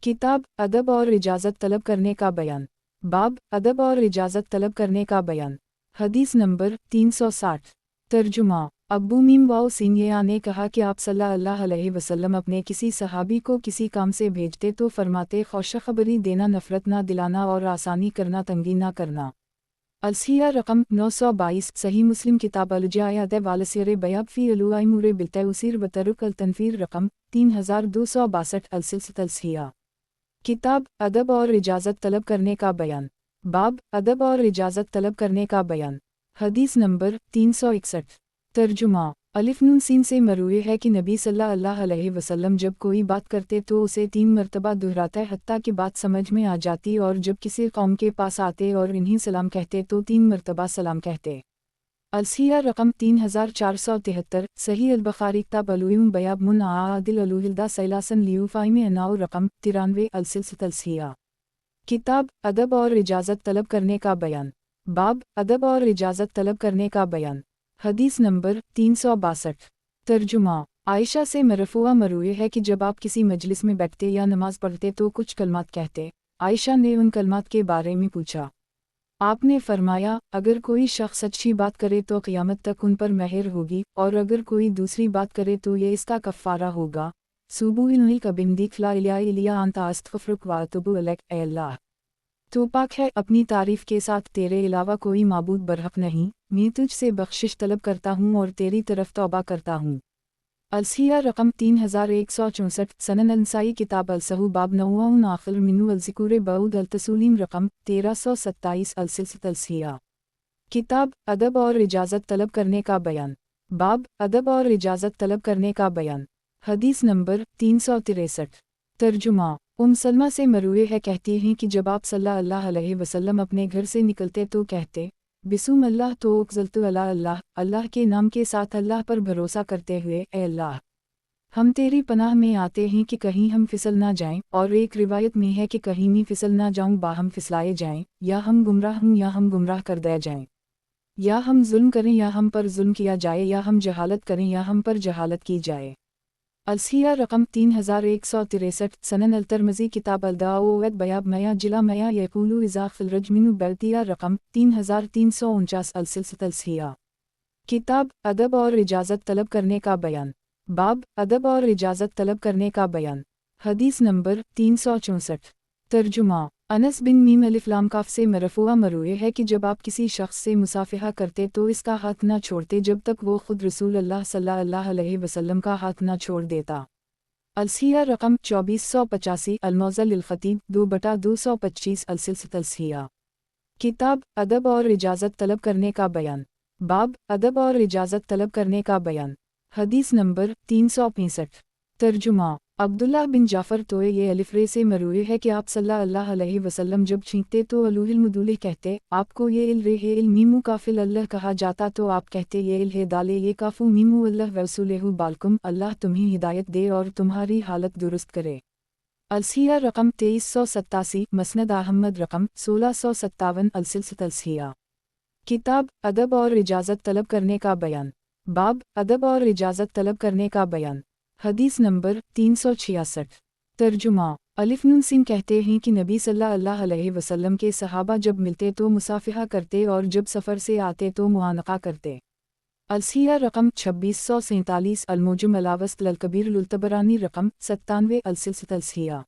کتاب ادب اور اجازت طلب کرنے کا بیان، باب ادب اور اجازت طلب کرنے کا بیان، حدیث نمبر 360۔ ترجمہ، ابو میم واؤ سینگیا نے کہا کہ آپ صلی اللہ علیہ وسلم اپنے کسی صحابی کو کسی کام سے بھیجتے تو فرماتے، خوشخبری دینا نفرت نہ دلانا اور آسانی کرنا تنگی نہ کرنا۔ السیہ رقم 922، صحیح مسلم کتاب الجائد والسیر بیاب فی الوا امور بالتوسیر و ترک التنفیر رقم 3262 السلسلۃ الصحیحہ۔ کتاب ادب اور اجازت طلب کرنے کا بیان، باب ادب اور اجازت طلب کرنے کا بیان، حدیث نمبر 361۔ ترجمہ، الف نون سین سے مروی ہے کہ نبی صلی اللہ علیہ وسلم جب کوئی بات کرتے تو اسے 3 مرتبہ دہراتے حتیٰ کہ بات سمجھ میں آ جاتی، اور جب کسی قوم کے پاس آتے اور انہیں سلام کہتے تو 3 مرتبہ سلام کہتے۔ السیہ رقم 3473، صحیح البخاری کتاب العلوم بیاب من عادل الوہلدہ سیلاسن لیوفائم اناؤ رقم 93 السلسلۃ الصحیحہ۔ کتاب ادب اور اجازت طلب کرنے کا بیان، باب ادب اور اجازت طلب کرنے کا بیان، حدیث نمبر 362۔ ترجمہ، عائشہ سے مرفوع مروی ہے کہ جب آپ کسی مجلس میں بیٹھتے یا نماز پڑھتے تو کچھ کلمات کہتے۔ عائشہ نے ان کلمات کے بارے میں پوچھا۔ آپ نے فرمایا، اگر کوئی شخص اچھی بات کرے تو قیامت تک ان پر مہر ہوگی، اور اگر کوئی دوسری بات کرے تو یہ اس کا کفارہ ہوگا۔ سوبو انہی کا بندیک لا الہ الا انت استغفرک و اتوب الیک، اے اللہ، تو پاک ہے، اپنی تعریف کے ساتھ تیرے علاوہ کوئی معبود برحق نہیں، میں تجھ سے بخشش طلب کرتا ہوں اور تیری طرف توبہ کرتا ہوں۔ السیہ رقم 3164، سنن نسائی کتاب السحو باب نوعون آخر منو الذکور بعود التسولیم رقم 1327 السلسلۃ الصحیحہ۔ کتاب ادب اور اجازت طلب کرنے کا بیان، باب ادب اور اجازت طلب کرنے کا بیان، حدیث نمبر 363۔ ترجمہ، سلمہ سے مروی ہے کہتی ہیں کہ جب آپ صلی اللہ علیہ وسلم اپنے گھر سے نکلتے تو کہتے، بسم اللہ توکلت علی اللہ، اللہ کے نام کے ساتھ اللہ پر بھروسہ کرتے ہوئے، اے اللہ، ہم تیری پناہ میں آتے ہیں کہ کہیں ہم پھسل نہ جائیں، اور ایک روایت میں ہے کہ کہیں میں پھسل نہ جاؤں باہم پھسلائے جائیں، یا ہم گمراہ ہوں یا ہم گمراہ کر دے جائیں، یا ہم ظلم کریں یا ہم پر ظلم کیا جائے، یا ہم جہالت کریں یا ہم پر جہالت کی جائے۔ الصحیح رقم 3163 سنن الترمذی کتاب الدعوات بیاب میاں جلا میاں یقولو اذا خلرج من بیتیہ رقم 3349 السلسلۃ الصحیحہ۔ کتاب ادب اور اجازت طلب کرنے کا بیان، باب ادب اور اجازت طلب کرنے کا بیان، حدیث نمبر 364۔ ترجمہ انس بن میم الف لام کاف سے مرفوع مروی ہے کہ جب آپ کسی شخص سے مصافحہ کرتے تو اس کا ہاتھ نہ چھوڑتے جب تک وہ خود رسول اللہ صلی اللہ علیہ وسلم کا ہاتھ نہ چھوڑ دیتا۔ الصحیحہ رقم 2485 الموضع للخطیب 2/225 السلسلۃ الصحیحہ۔ کتاب ادب اور اجازت طلب کرنے کا بیان، باب ادب اور اجازت طلب کرنے کا بیان، حدیث نمبر 365۔ ترجمہ عبداللہ بن جعفر توئے یہ الف رے سے مروی ہے کہ آپ صلی اللہ علیہ وسلم جب چھینکتے تو الوہ المدولہ کہتے، آپ کو یہ ال رے ہے ال میمو کافل اللہ کہا جاتا تو آپ کہتے یہ ال ہے دالے یہ کافو میمو اللہ ورسولہ بالکم، اللہ تمہیں ہدایت دے اور تمہاری حالت درست کرے۔ الصحیحہ رقم 2387 مسند احمد رقم 1657 السلسلۃ الصحیحہ۔ کتاب ادب اور اجازت طلب کرنے کا بیان، باب ادب اور اجازت طلب کرنے کا بیان، حدیث نمبر 366۔ ترجمہ الف نون سین کہتے ہیں کہ نبی صلی اللہ علیہ وسلم کے صحابہ جب ملتے تو مصافحہ کرتے اور جب سفر سے آتے تو معانقہ کرتے۔ الصحیحہ رقم 2647 الموجم الاوسط للکبیر للطبرانی رقم 97 السلسلۃ الصحیحہ۔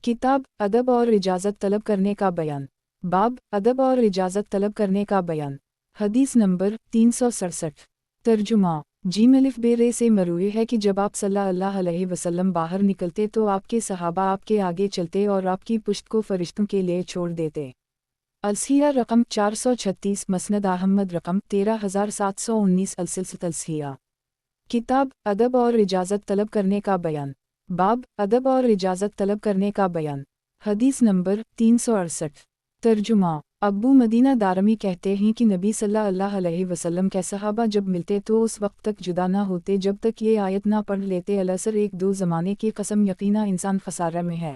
کتاب ادب اور اجازت طلب کرنے کا بیان، باب ادب اور اجازت طلب کرنے کا بیان، حدیث نمبر 367۔ ترجمہ جیم الف بے رے سے مروی ہے کہ جب آپ صلی اللہ علیہ وسلم باہر نکلتے تو آپ کے صحابہ آپ کے آگے چلتے اور آپ کی پشت کو فرشتوں کے لیے چھوڑ دیتے۔ الصحیحہ رقم 436 مسند احمد رقم 13719 السلسلۃ الصحیحہ۔ کتاب ادب اور اجازت طلب کرنے کا بیان، باب ادب اور اجازت طلب کرنے کا بیان، حدیث نمبر 368۔ ترجمہ ابو مدینہ دارمی کہتے ہیں کہ نبی صلی اللہ علیہ وسلم کے صحابہ جب ملتے تو اس وقت تک جدا نہ ہوتے جب تک یہ آیت نہ پڑھ لیتے العصر ایک دو زمانے کی قسم یقینا انسان خسارہ میں ہے،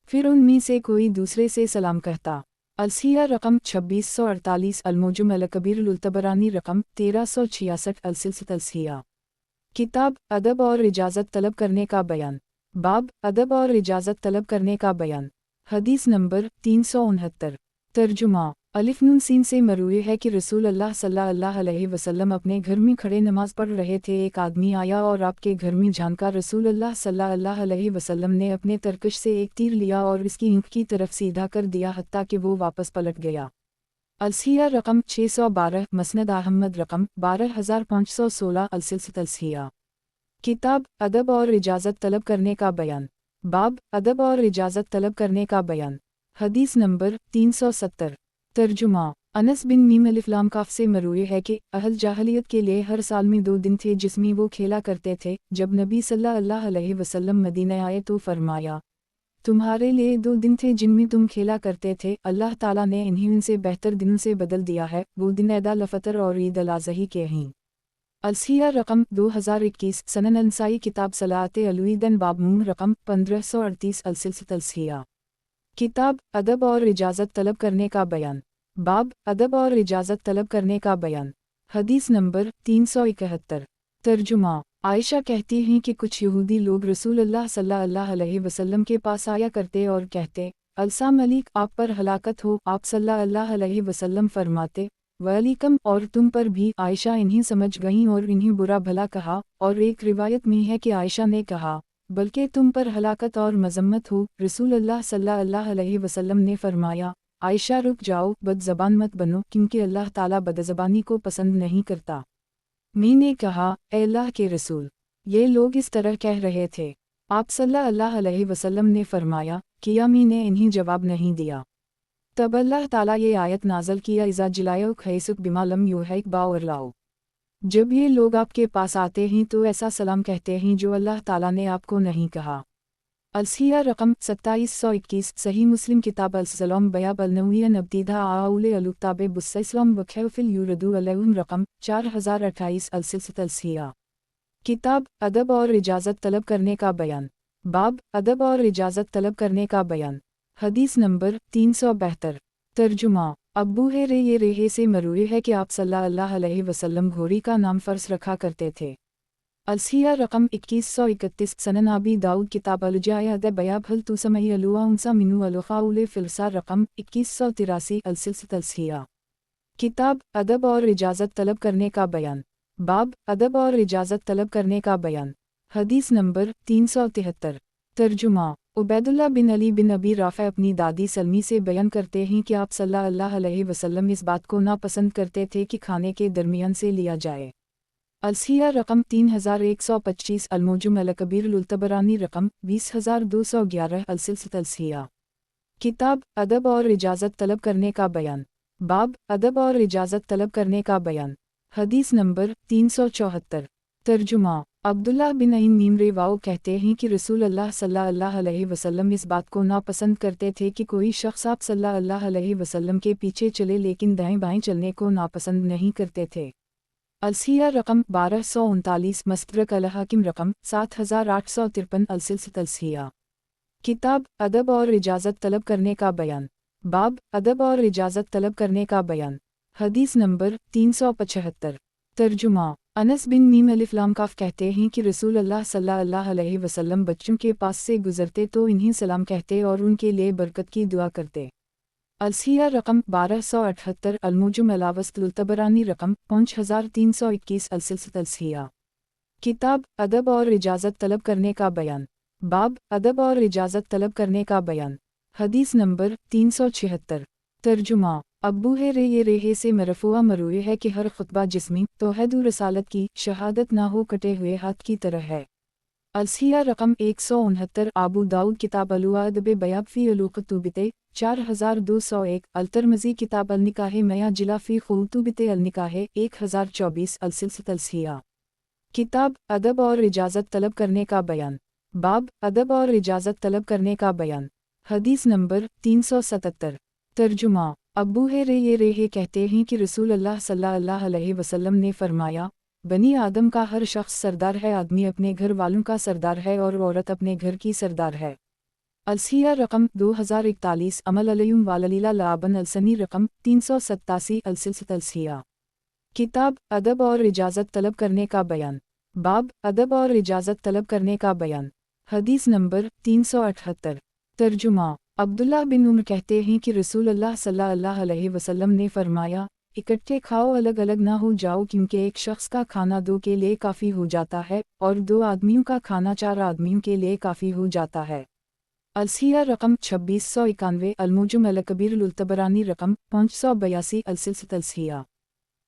پھر ان میں سے کوئی دوسرے سے سلام کہتا۔ الصحیحہ رقم 2648 الموجم الکبیر للطبرانی رقم 1366 السلسلۃ الصحیحہ۔ کتاب ادب اور اجازت طلب کرنے کا بیان، باب ادب اور اجازت طلب کرنے کا بیان، حدیث نمبر 369۔ ترجمہ الف نون سین سے مروی ہے کہ رسول اللہ صلی اللہ علیہ وسلم اپنے گھر میں کھڑے نماز پڑھ رہے تھے، ایک آدمی آیا اور آپ کے گھر میں جھانکا، رسول اللہ صلی اللہ علیہ وسلم نے اپنے ترکش سے ایک تیر لیا اور اس کی اینٹ کی طرف سیدھا کر دیا حتیٰ کہ وہ واپس پلٹ گیا۔ الصحیحہ رقم 612 مسند احمد رقم 12516 السلسلۃ الصحیحہ۔ کتاب ادب اور اجازت طلب کرنے کا بیان، باب ادب اور اجازت طلب کرنے کا بیان، حدیث نمبر 370۔ ترجمہ انس بن میم الف لام کاف سے مروی ہے کہ اہل جاہلیت کے لیے ہر سال میں 2 دن تھے جس میں وہ کھیلا کرتے تھے۔ جب نبی صلی اللہ علیہ وسلم مدینہ آئے تو فرمایا، تمہارے لیے 2 دن تھے جن میں تم کھیلا کرتے تھے، اللہ تعالیٰ نے انہیں ان سے بہتر دنوں سے بدل دیا ہے، وہ دن عید الفطر اور عید الاضحی کے ہیں۔ الصحیحہ رقم 2021 سنن انسائی کتاب صلاۃ العیدین باب رقم 1538 السلسلۃ الصحیحہ۔ کتاب ادب اور اجازت طلب کرنے کا بیان، باب ادب اور اجازت طلب کرنے کا بیان، حدیث نمبر 371۔ ترجمہ عائشہ کہتی ہیں کہ کچھ یہودی لوگ رسول اللہ صلی اللہ علیہ وسلم کے پاس آیا کرتے اور کہتے، السلام علیکم، آپ پر ہلاکت ہو۔ آپ صلی اللہ علیہ وسلم فرماتے، وعلیکم، اور تم پر بھی۔ عائشہ انہیں سمجھ گئیں اور انہیں برا بھلا کہا، اور ایک روایت میں ہے کہ عائشہ نے کہا، بلکہ تم پر ہلاکت اور مذمت ہو۔ رسول اللہ صلی اللہ علیہ وسلم نے فرمایا، عائشہ رک جاؤ، بد زبان مت بنو، کیونکہ اللہ تعالیٰ بدزبانی کو پسند نہیں کرتا۔ میں نے کہا، اے اللہ کے رسول، یہ لوگ اس طرح کہہ رہے تھے۔ آپ صلی اللہ علیہ وسلم نے فرمایا، کیا میں نے انہیں جواب نہیں دیا؟ تب اللہ تعالیٰ یہ آیت نازل کیا، اذا جلائک حیثک بما لم یوحیک باورلاؤ۔ جب یہ لوگ آپ کے پاس آتے ہیں تو ایسا سلام کہتے ہیں جو اللہ تعالیٰ نے آپ کو نہیں کہا۔ الصحیحہ رقم 2721 صحیح مسلم کتاب السلام بیاب النویہ نبتیدہ آؤل الکتاب بس اسلام وکھیفل یوردو علیہم رقم 4028 السلسلۃ الصحیحہ۔ किताब अदब और इजाज़त तलब करने का बयान। बाब अदब और इजाज़त तलब करने का बयान। हदीस नंबर 372। तर्जुमा। अब्बू रे ये रेहे से मरूए है कि आप सल्लल्लाहु अलैहि वसल्लम घोड़ी का नाम फ़र्स रखा करते थे। अलसिया रकम 2131 सनन अबी दाऊद किताब अलजायद बयाब हल तुसमई अलुआ उनसा मिनु अलुखाउल फिलसा रकम 2183 अलसिलसित अलसिया। किताब अदब और इजाज़त तलब करने का बयान। बाब अदब और इजाज़त तलब करने का बयान। हदीस नंबर 373। तर्जुमा। उबैदुल्लाह बिन अली बिन अबी राफ़ा अपनी दादी सलमी से बयान करते हैं कि आप सल्लल्लाहु अलैहि वसल्लम इस बात को नापसंद करते थे कि खाने के दरमियान से लिया जाए। अलसिया रकम 3125 अलमुजुम अलकबीर उलतबरानी रकम 20211 अलसिलसित अलसिया। किताब अदब और इजाज़त तलब करने का बयान। बाब अदब और इजाज़त तलब करने का बयान। हदीस नंबर 374। तर्जुमा। अब्दुल्लाह बिन अईन मीम रिवाओ कहते हैं कि रसूल अल्लाह सल्लल्लाहु अलैहि वसल्लम इस बात को नापसंद करते थे कि कोई शख्स आप सल्लल्लाहु अलैहि वसल्लम के पीछे चले लेकिन दाएं बाएं चलने को नापसंद नहीं करते थे। अलसिया रकम 1239 मस्तरक अल हाकिम रकम 7853 अलसिलसित अलसिया। किताब अदब और इजाज़त तलब करने का बयान। बाब अदब और इजाज़त तलब करने का बयान। हदीस नंबर 375। तर्जुमा। अनस बिन मीम अलिफ लाम काफ कहते हैं कि रसूल अल्लाह सल्लल्लाहु अलैहि वसल्लम बच्चों के पास से गुजरते तो इन्हीं सलाम कहते और उनके लिए बरकत की दुआ करते। अलसिया रकम 1278 अलमुजुम अलावस्त तबरानी रकम 5321 अलसिलसित अलसिया। किताब अदब और इजाज़त तलब करने का बयान। बाब अदब और इजाज़त तलब करने का बयान। हदीस नंबर 376। तर्जुमा। अब्बू रे ये रेहे से मरफुआ मरूए है कि हर खुतबा जिस्मी तौहीद रसालत की शहादत ना हो कटे हुए हाथ की तरह है। अलसिया रकम 169 आबू दाऊद किताब अलुआदब बयाब फ़ी अलुक़तुबिते 4201 अलतरमज़ी किताब अलनिकाहे मया जिला फ़ी ख़ुतुबिते अलनिकाहे 1024 अलसिलसित अलसिया। किताब अदब और इजाज़त तलब करने का बयान। बाब अदब और इजाज़त तलब करने का बयान। हदीस नंबर 377। तर्जुमा। अब्बू रे ये रेहे कहते हैं कि रसूल अल्लाह सल्लल्लाहु अलैहि वसल्लम ने फरमाया, बनी आदम का हर शख्स सरदार है, आदमी अपने घर वालों का सरदार है और औरत अपने घर की सरदार है। अलसिया रकम 2041 अमल अलयुम वाललीला लाबन अलसनी रकम 387 अलसिलसित अलसिया। किताब अदब और इजाज़त तलब करने का बयान। बाब अदब और इजाज़त तलब करने का बयान। हदीस नंबर 378। तर्जुमा। अब्दुल्लाह बिन उमर कहते हैं कि रसूल अल्लाह सल्लल्लाहु अलैहि वसल्लम ने फरमाया, इकट्ठे खाओ अलग अलग ना हो जाओ क्योंकि एक शख्स का खाना 2 के लिए काफ़ी हो जाता है और 2 आदमियों का खाना 4 आदमियों के लिए काफ़ी हो जाता है। अलसिया रकम 2691 अलमुजुम अलकबीर उलतबरानी रकम 582 अलसिलसित अलसिया।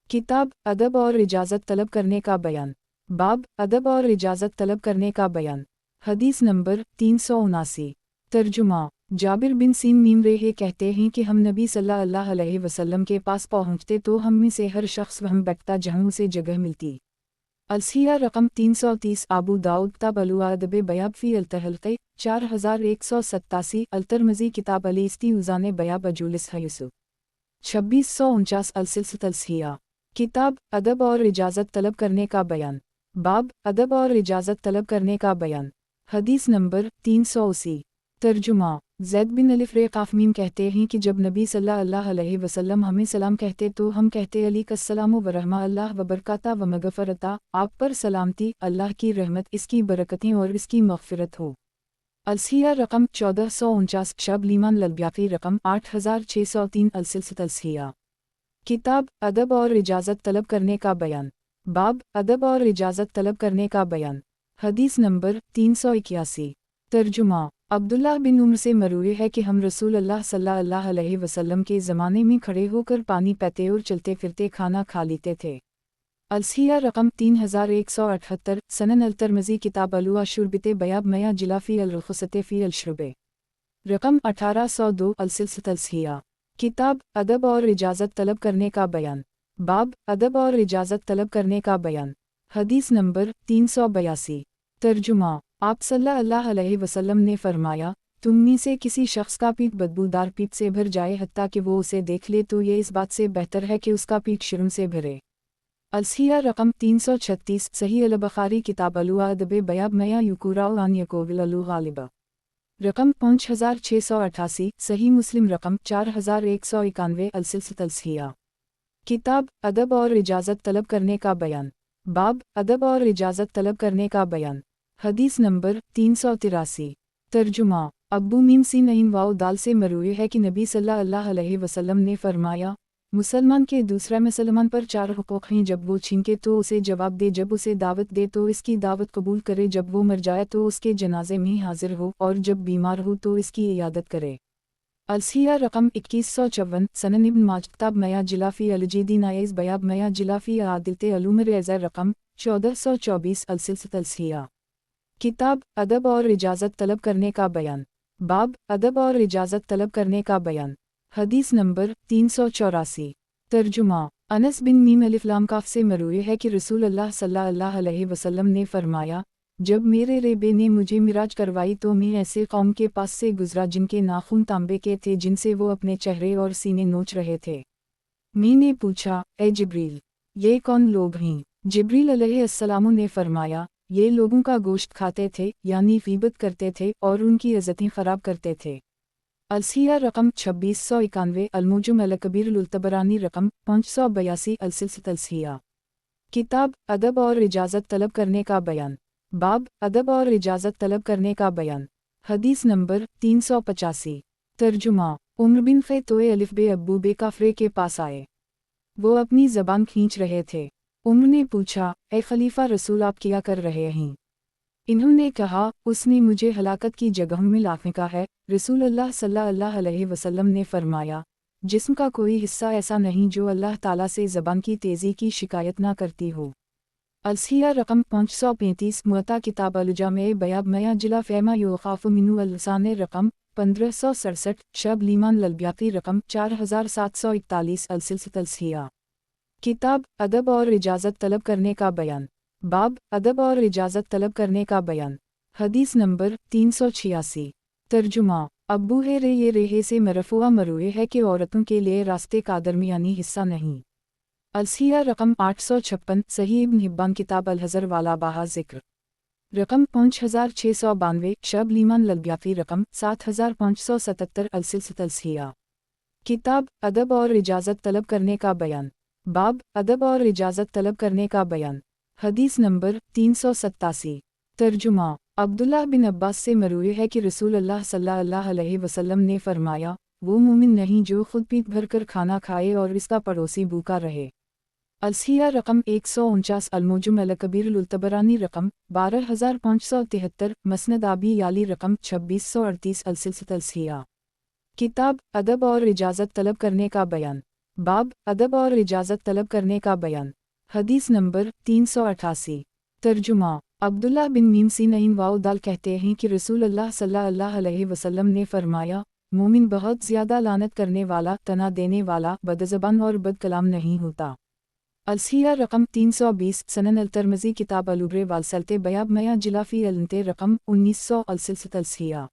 किताब अदब और इजाज़त तलब करने का बयान। बाब अदब और इजाज़त तलब करने का बयान। हदीस नंबर 379। तर्जुमा। जाबिर बिन सीन मीम रेहे कहते हैं कि हम नबी सल्लल्लाहु अलैहि वसल्लम के पास पहुँचते तो हम में से हर शख्स वहाँ बैठता जहाँ उसे जगह मिलती। अलसिया रकम 330 आबू दाऊद किताब अलुआदब बयाब फ़ी अलतहल्क़े 4187 अलतरमज़ी किताब अल-इस्ती उज़ाने बयाब अजूलिस यूसुफ 2649 अलसिलसित अलसिया। किताब अदब और इजाज़त तलब करने का बयान। बाब अदब और इजाज़त तलब करने का बयान। हदीस नंबर 380। तर्जुमा। ज़ैद बिन अलिफ रे काफ़मीम कहते हैं कि जब नबी सल्लल्लाहु अलैहि वसल्लम हमें सलाम कहते तो हम कहते अलैकुस्सलाम व रहमा अल्लाह व बरकाता व मग़फ़रता, आप पर सलामती, अल्लाह की रहमत, इसकी बरकतें और इसकी मग़फ़िरत हो। अलसिया रकम 1449 शब लीमान ललब्याक़ी रकम 8603 अलसिलसित अलसिया। किताब अदब और इजाज़त तलब करने का बयान। बाब अदब और इजाज़त तलब करने का बयान। हदीस नंबर 381। तर्जुमा। अब्दुल्लाह बिन उमर से मरूए है कि हम रसूल अल्लाह सल्लल्लाहु अलैहि वसल्लम के ज़माने में खड़े होकर पानी पीते और चलते फिरते खाना खा लेते थे। अलसिया रकम 3178 सनन अलतरमज़ी किताब अलुआ शुरबते बयाब मया जिला फ़ी अलरुख़सते फ़ी अलशुरबे रकम 1802 अलसिलसित अलसिया। किताब अदब और इजाज़त तलब करने का बयान। बाब अदब और इजाज़त तलब करने का बयान। हदीस नंबर 382। तर्जुमा। आप सल्लल्लाहु अलैहि वसल्लम ने फरमाया, तुम में से किसी शख्स का पीठ बदबूदार पीठ से भर जाए हत्ता कि वो उसे देख ले तो ये इस बात से बेहतर है कि उसका पीठ शर्म से भरे। अलसिया रकम 336 सही अल-बुखारी किताब अदब बयाब मया युकुरा आन यकोविल अलु गालिबा रकम 5688 सही मुस्लिम रकम 4191 अलसिलसिया किताब अदब और इजाज़त तलब करने का बयान बाब अदब और इजाज़त तलब करने का बयान हदीस नंबर 383 तर्जुमा अब्बू मीम सीन इन वाओ दाल से मरूए है कि नबी सल्लल्लाहु अलैहि वसल्लम ने फरमाया, मुसलमान के दूसरा मुसलमान पर 4 हुकूक हैं, जब वो छीनके तो उसे जवाब दे, जब उसे दावत दे तो इसकी दावत कबूल करे, जब वो मर जाए तो उसके जनाजे में हाजिर हो, और जब बीमार हो तो इसकी इयादत करे। अलसिया रकम 2154 सनन इब्न माज किताब मया जिलाफी अलजीदी नाइज बयाब मया जिलाफी आदिलते अलूमर एज़र रकम 1424 अलसिया किताब अदब और इजाज़त तलब करने का बयान बाब अदब और इजाज़त तलब करने का बयान हदीस नंबर 384 तर्जुमा अनस बिन मीम अलिफ्लाम काफ से मरूए है कि रसूल अल्लाह सल्लल्लाहु अलैहि वसल्लम ने फरमाया, जब मेरे रेबे ने मुझे मिराज करवाई तो मैं ऐसे कौम के पास से गुजरा जिनके नाखून तांबे के थे, जिनसे वो अपने चेहरे और सीने नोच रहे थे। मैंने पूछा, ए जिब्रील, ये कौन लोग हैं? जिब्रील अलैहिस्सलाम ने फरमाया, ये लोगों का गोश्त खाते थे, यानी गीबत करते थे और उनकी इज़्ज़तें ख़राब करते थे। अलसिया रकम 2691 अलमुजुम अल-कबीर अल-तबरानी रकम 582 अलसिलसिया किताब अदब और इजाज़त तलब करने का बयान बाब अदब और इजाज़त तलब करने का बयान हदीस नंबर 385 तर्जुमा उम्र बिन फ़ैतोए अलिफ बे अब्बू बे काफ़रे के पास आए। वो अपनी ज़बान खींच रहे थे। उम्र ने पूछा, ए खलीफा रसूल, आप क्या कर रहे हैं? इन्होंने कहा, उसने मुझे हलाकत की जगह में ला फेंका है। रसूल अल्लाह सल्लल्लाहु अलैहि वसल्लम ने फरमाया, जिस्म का कोई हिस्सा ऐसा नहीं जो अल्लाह ताला से ज़बान की तेज़ी की शिकायत ना करती हो। अलसिया रकम 535 मुअत्ता किताब अल-जामे बयाब मया जिला फ़ैमा युख़ाफ़ु मिन्हु अल-लसाने रकम 1567 शब लीमान ललब्याकी रकम 4741 अलसिलसिया किताब अदब और इजाज़त तलब करने का बयान बाब अदब और इजाज़त तलब करने का बयान हदीस नंबर 386 तर्जुमा अब्बू है रे ये रेहे से मरफुआ मरूए है कि औरतों के लिए रास्ते का दरमियानी हिस्सा नहीं। अलसिया रकम 856 सही इब्न हिब्बान किताब अल-हज़र वाला बाहा ज़िक्र रकम 5692 शब लीमान ललब्याकी रकम 7577 अलसिलसिया किताब अदब और इजाज़त तलब करने का बयान बाब अदब और इजाज़त तलब करने का बयान हदीस नंबर 387 तर्जुमा अब्दुल्लाह बिन अब्बास से मरूए है कि रसूल अल्लाह सल्लल्लाहु अलैहि वसल्लम ने फरमाया, वो मोमिन नहीं जो खुद पेट भरकर खाना खाए और इसका पड़ोसी भूखा रहे। अलसिया रकम 149 अलमुजुम अल-कबीर अल-तबरानी रकम 12573 मसनद आबी याली रकम 2638 अलसिलसिया किताब अदब और इजाज़त तलब करने का बयान बाब अदब और इजाज़त तलब करने का बयान हदीस नंबर 388 तर्जुमा अब्दुल्लाह बिन मीम सीन इन वाओ दाल कहते हैं कि रसूल अल्लाह सल्लल्लाहु अलैहि वसल्लम ने फरमाया, मोमिन बहुत ज़्यादा लानत करने वाला, तना देने वाला, बदज़बान और बदकलाम नहीं होता। अलसिया रकम 320 सनन अल-तिर्मिज़ी किताब अल-उब्रे वालसलते बयाब मया जिलाफी अलंते रकम 1900 अलसिलसिया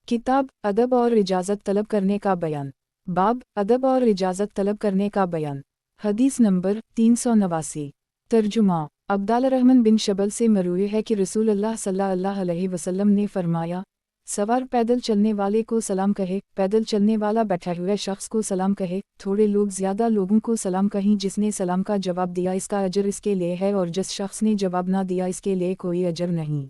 किताब अदब और इजाज़त तलब करने का बयान बाब अदब और इजाज़त तलब करने का बयान हदीस नंबर 389 तर्जुमा अब्दाल रहमान बिन शबल से मरूए है कि रसूल अल्लाह सल्लल्लाहु अलैहि वसल्लम ने फरमाया, सवार पैदल चलने वाले को सलाम कहे, पैदल चलने वाला बैठे हुए शख्स को सलाम कहे, थोड़े लोग ज़्यादा लोगों को सलाम कहें, जिसने सलाम का जवाब दिया इसका अजर इसके लिए है और जिस शख्स ने जवाब ना दिया इसके लिए कोई अजर नहीं।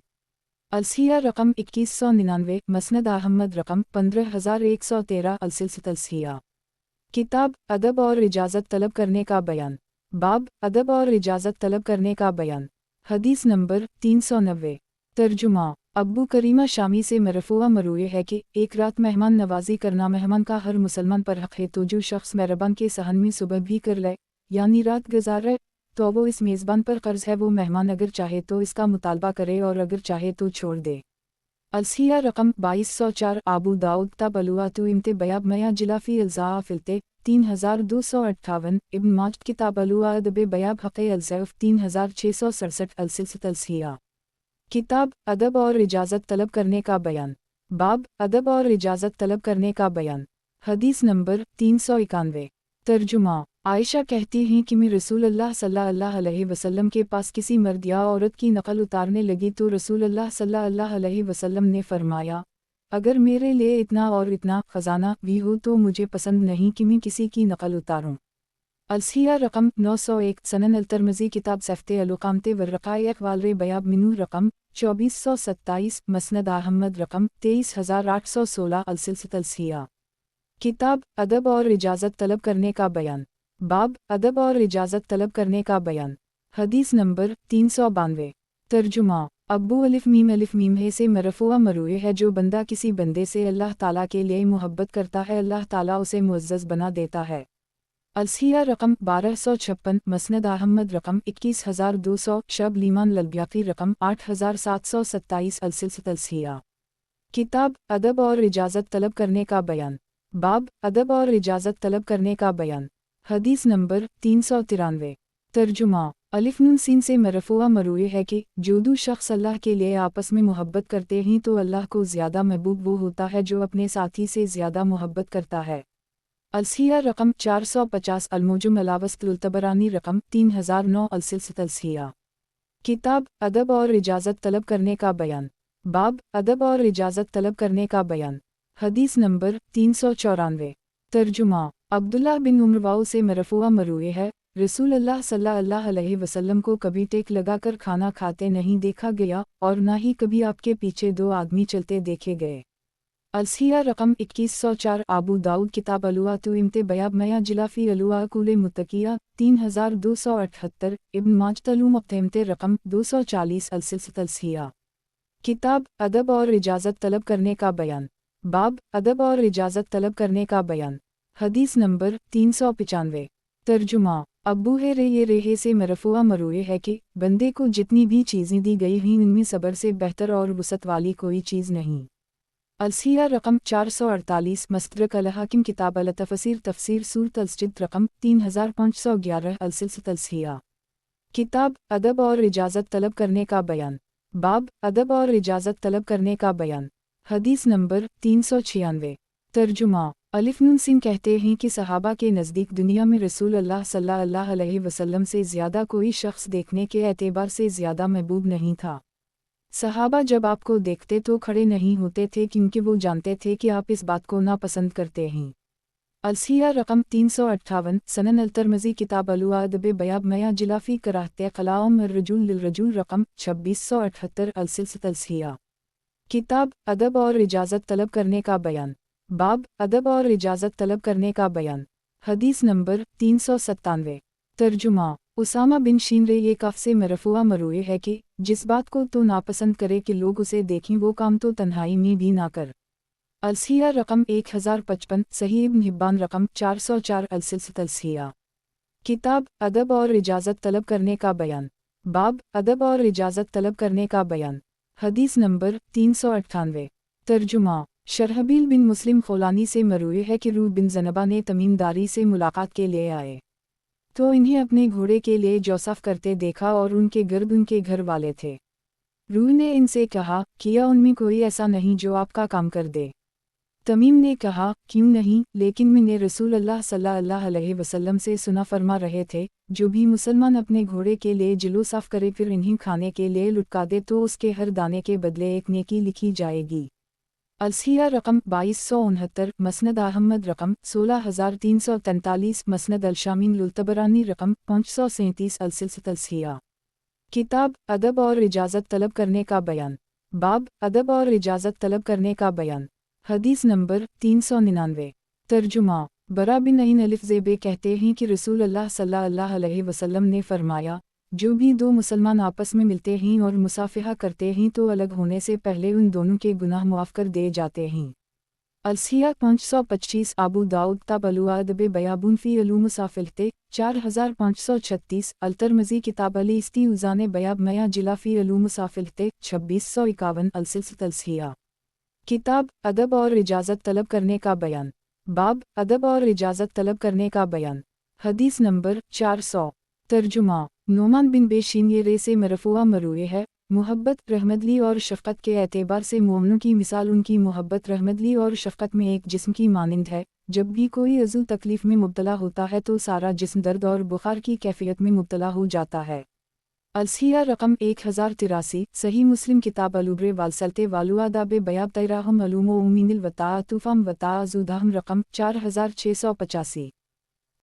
अलसिया रकम 2199 मसनद अहमद रकम 15113 अलसिलसिया किताब अदब और इजाज़त तलब करने का बयान बाब अदब और इजाज़त तलब करने का बयान हदीस नंबर 390 तर्जुमा अब्बू करीमा शामी से मरफुआ मरूए है कि एक रात मेहमान नवाजी करना मेहमान का हर मुसलमान पर हक़ है, तो जो शख्स मेहरबान के सहन में सुबह भी कर ले यानी रात गुजारे तो वो इस मेज़बान पर कर्ज है, वो मेहमान अगर चाहे तो इसका मुतालबा करे और अगर चाहे तो छोड़ दे। अलसिया रकम 2204 आबू दाऊद तबलुआतु इम्ते बयाब मया जिलाफी अल्ज़ा फिलते 3258 इब्न माज किताब अलुआ अदब बयाब हक़े अल-ज़ैफ़ 3667 अलसिलसिया किताब अदब और इजाज़त तलब करने का बयान बाब अदब और इजाज़त तलब करने का बयान हदीस नंबर 391 ترجمہ عائشہ کہتی ہیں کہ میں رسول اللہ صلی اللہ علیہ وسلم کے پاس کسی مرد یا عورت کی نقل اتارنے لگی تو رسول اللہ صلی اللہ علیہ وسلم نے فرمایا، اگر میرے لیے اتنا اور اتنا خزانہ بھی ہو تو مجھے پسند نہیں کہ میں کسی کی نقل اتاروں۔ الصحیح رقم 901 سنن الترمذی کتاب صفت القامت والرقائق والر بیاب منو رقم 2427 مسند احمد رقم 23816 السلسلۃ الصحیحہ کتاب ادب اور اجازت طلب کرنے کا بیان باب ادب اور اجازت طلب کرنے کا بیان حدیث نمبر 392 ترجمہ ابو الف میم ہے سے مرفوع مروع ہے جو بندہ کسی بندے سے اللہ تعالیٰ کے لیے محبت کرتا ہے اللہ تعالیٰ اسے معزز بنا دیتا ہے۔ الصحیح رقم 1256 مسند احمد رقم 21200 شب لیمان للبیاقی رقم 8727 السلسلۃ الصحیحہ کتاب ادب اور اجازت طلب کرنے کا بیان باب ادب اور اجازت طلب کرنے کا بیان حدیث نمبر 393 ترجمہ الف نون سین سے مرفوع مروع ہے کہ جو دو شخص اللہ کے لیے آپس میں محبت کرتے ہیں تو اللہ کو زیادہ محبوب وہ ہوتا ہے جو اپنے ساتھی سے زیادہ محبت کرتا ہے۔ الصحیح رقم 450 الموجم الاوسط الطبرانی رقم 3009 السلسلۃ الصحیحہ کتاب ادب اور اجازت طلب کرنے کا بیان باب ادب اور اجازت طلب کرنے کا بیان حدیث نمبر 394 ترجمہ عبداللہ بن عمر سے مرفوع مروع ہے، رسول اللہ صلی اللہ علیہ وسلم کو کبھی ٹیک لگا کر کھانا کھاتے نہیں دیکھا گیا اور نہ ہی کبھی آپ کے پیچھے دو آدمی چلتے دیکھے گئے۔ الصحیح رقم 2104 ابو داؤد کتاب الوات امت بیاب میاں جلافی الوا کول متقیہ 3278 ابن ماجہ مقتمت رقم 240 السلسلۃ الصحیحہ کتاب ادب اور اجازت طلب کرنے کا بیان باب ادب اور اجازت طلب کرنے کا بیان حدیث نمبر 395 ترجمہ ابو رے سے مرفوع مروع ہے کہ بندے کو جتنی بھی چیزیں دی گئی ہیں ان میں صبر سے بہتر اور وسعت والی کوئی چیز نہیں۔ الصحیح رقم 448 مستدرک الحاکم کتاب التفسیر تفسیر سورۃ السجد رقم 3511 السلسلۃ الصحیحہ کتاب ادب اور اجازت طلب کرنے کا بیان باب ادب اور اجازت طلب کرنے کا بیان حدیث نمبر 396 ترجمہ الف نون سین کہتے ہیں کہ صحابہ کے نزدیک دنیا میں رسول اللہ صلی اللہ علیہ وسلم سے زیادہ کوئی شخص دیکھنے کے اعتبار سے زیادہ محبوب نہیں تھا۔ صحابہ جب آپ کو دیکھتے تو کھڑے نہیں ہوتے تھے کیونکہ وہ جانتے تھے کہ آپ اس بات کو ناپسند کرتے ہیں۔ الصحیح رقم 358 سنن الترمذی کتاب الادب بیاب میاں جلافی کراہت قلام الرجل للرجل رقم 2678 السلسلۃ الصحیحہ کتاب ادب اور اجازت طلب کرنے کا بیان باب ادب اور اجازت طلب کرنے کا بیان حدیث نمبر 397 ترجمہ اسامہ بن شینر یہ کف سے مرفوع مروع ہے کہ جس بات کو تو ناپسند کرے کہ لوگ اسے دیکھیں وہ کام تو تنہائی میں بھی نہ کر۔ الصحیح رقم 1055 صحیح ابن حبان رقم 404 السلسلۃ الصحیحہ کتاب ادب اور اجازت طلب کرنے کا بیان باب ادب اور اجازت طلب کرنے کا بیان حدیث نمبر 398 ترجمہ شرحبیل بن مسلم خولانی سے مروع ہے کہ روح بن زنبہ نے تمیم داری سے ملاقات کے لیے آئے تو انہیں اپنے گھوڑے کے لیے جوسف کرتے دیکھا اور ان کے گرد ان کے گھر والے تھے۔ روح نے ان سے کہا، کیا ان میں کوئی ایسا نہیں جو آپ کا کام کر دے؟ تمیم نے کہا، کیوں نہیں، لیکن میں نے رسول اللہ صلی اللہ علیہ وسلم سے سنا فرما رہے تھے، جو بھی مسلمان اپنے گھوڑے کے لیے جلو صاف کرے پھر انہیں کھانے کے لیے لٹکا دے تو اس کے ہر دانے کے بدلے ایک نیکی لکھی جائے گی۔ الصحیح رقم 2269 مسند احمد رقم 16343 مسند الشامین للطبرانی رقم 537 السلسلۃ الصحیحہ کتاب ادب اور اجازت طلب کرنے کا بیان باب ادب اور اجازت طلب کرنے کا بیان حدیث نمبر 399 ترجمہ برا بن عین الف زیب کہتے ہیں کہ رسول اللہ صلی اللہ علیہ وسلم نے فرمایا، جو بھی دو مسلمان آپس میں ملتے ہیں اور مصافحہ کرتے ہیں تو الگ ہونے سے پہلے ان دونوں کے گناہ معاف کر دیے جاتے ہیں۔ الصحیح 525 ابو داؤد کتاب الادب بیابون فی علوم مصافحتے 4536 الترمذی کتاب الاستیعاذہ بیاب میاں جلا فی علوم مصافحتے 2651 السلسلۃ الصحیحہ کتاب ادب اور اجازت طلب کرنے کا بیان باب ادب اور اجازت طلب کرنے کا بیان حدیث نمبر 400 ترجمہ نعمان بن بشیر سے مرفوع مروع ہے، محبت، رحمدلی اور شفقت کے اعتبار سے مومنوں کی مثال ان کی محبت، رحمدلی اور شفقت میں ایک جسم کی مانند ہے۔ جب بھی کوئی عضو تکلیف میں مبتلا ہوتا ہے تو سارا جسم درد اور بخار کی کیفیت میں مبتلا ہو جاتا ہے۔ الصحیح رقم 1083، صحیح مسلم کتاب البر والسلتے والو آداب بیاب تیراہم علوم و امین الوطاع توفام وطاع زودہم رقم 4685۔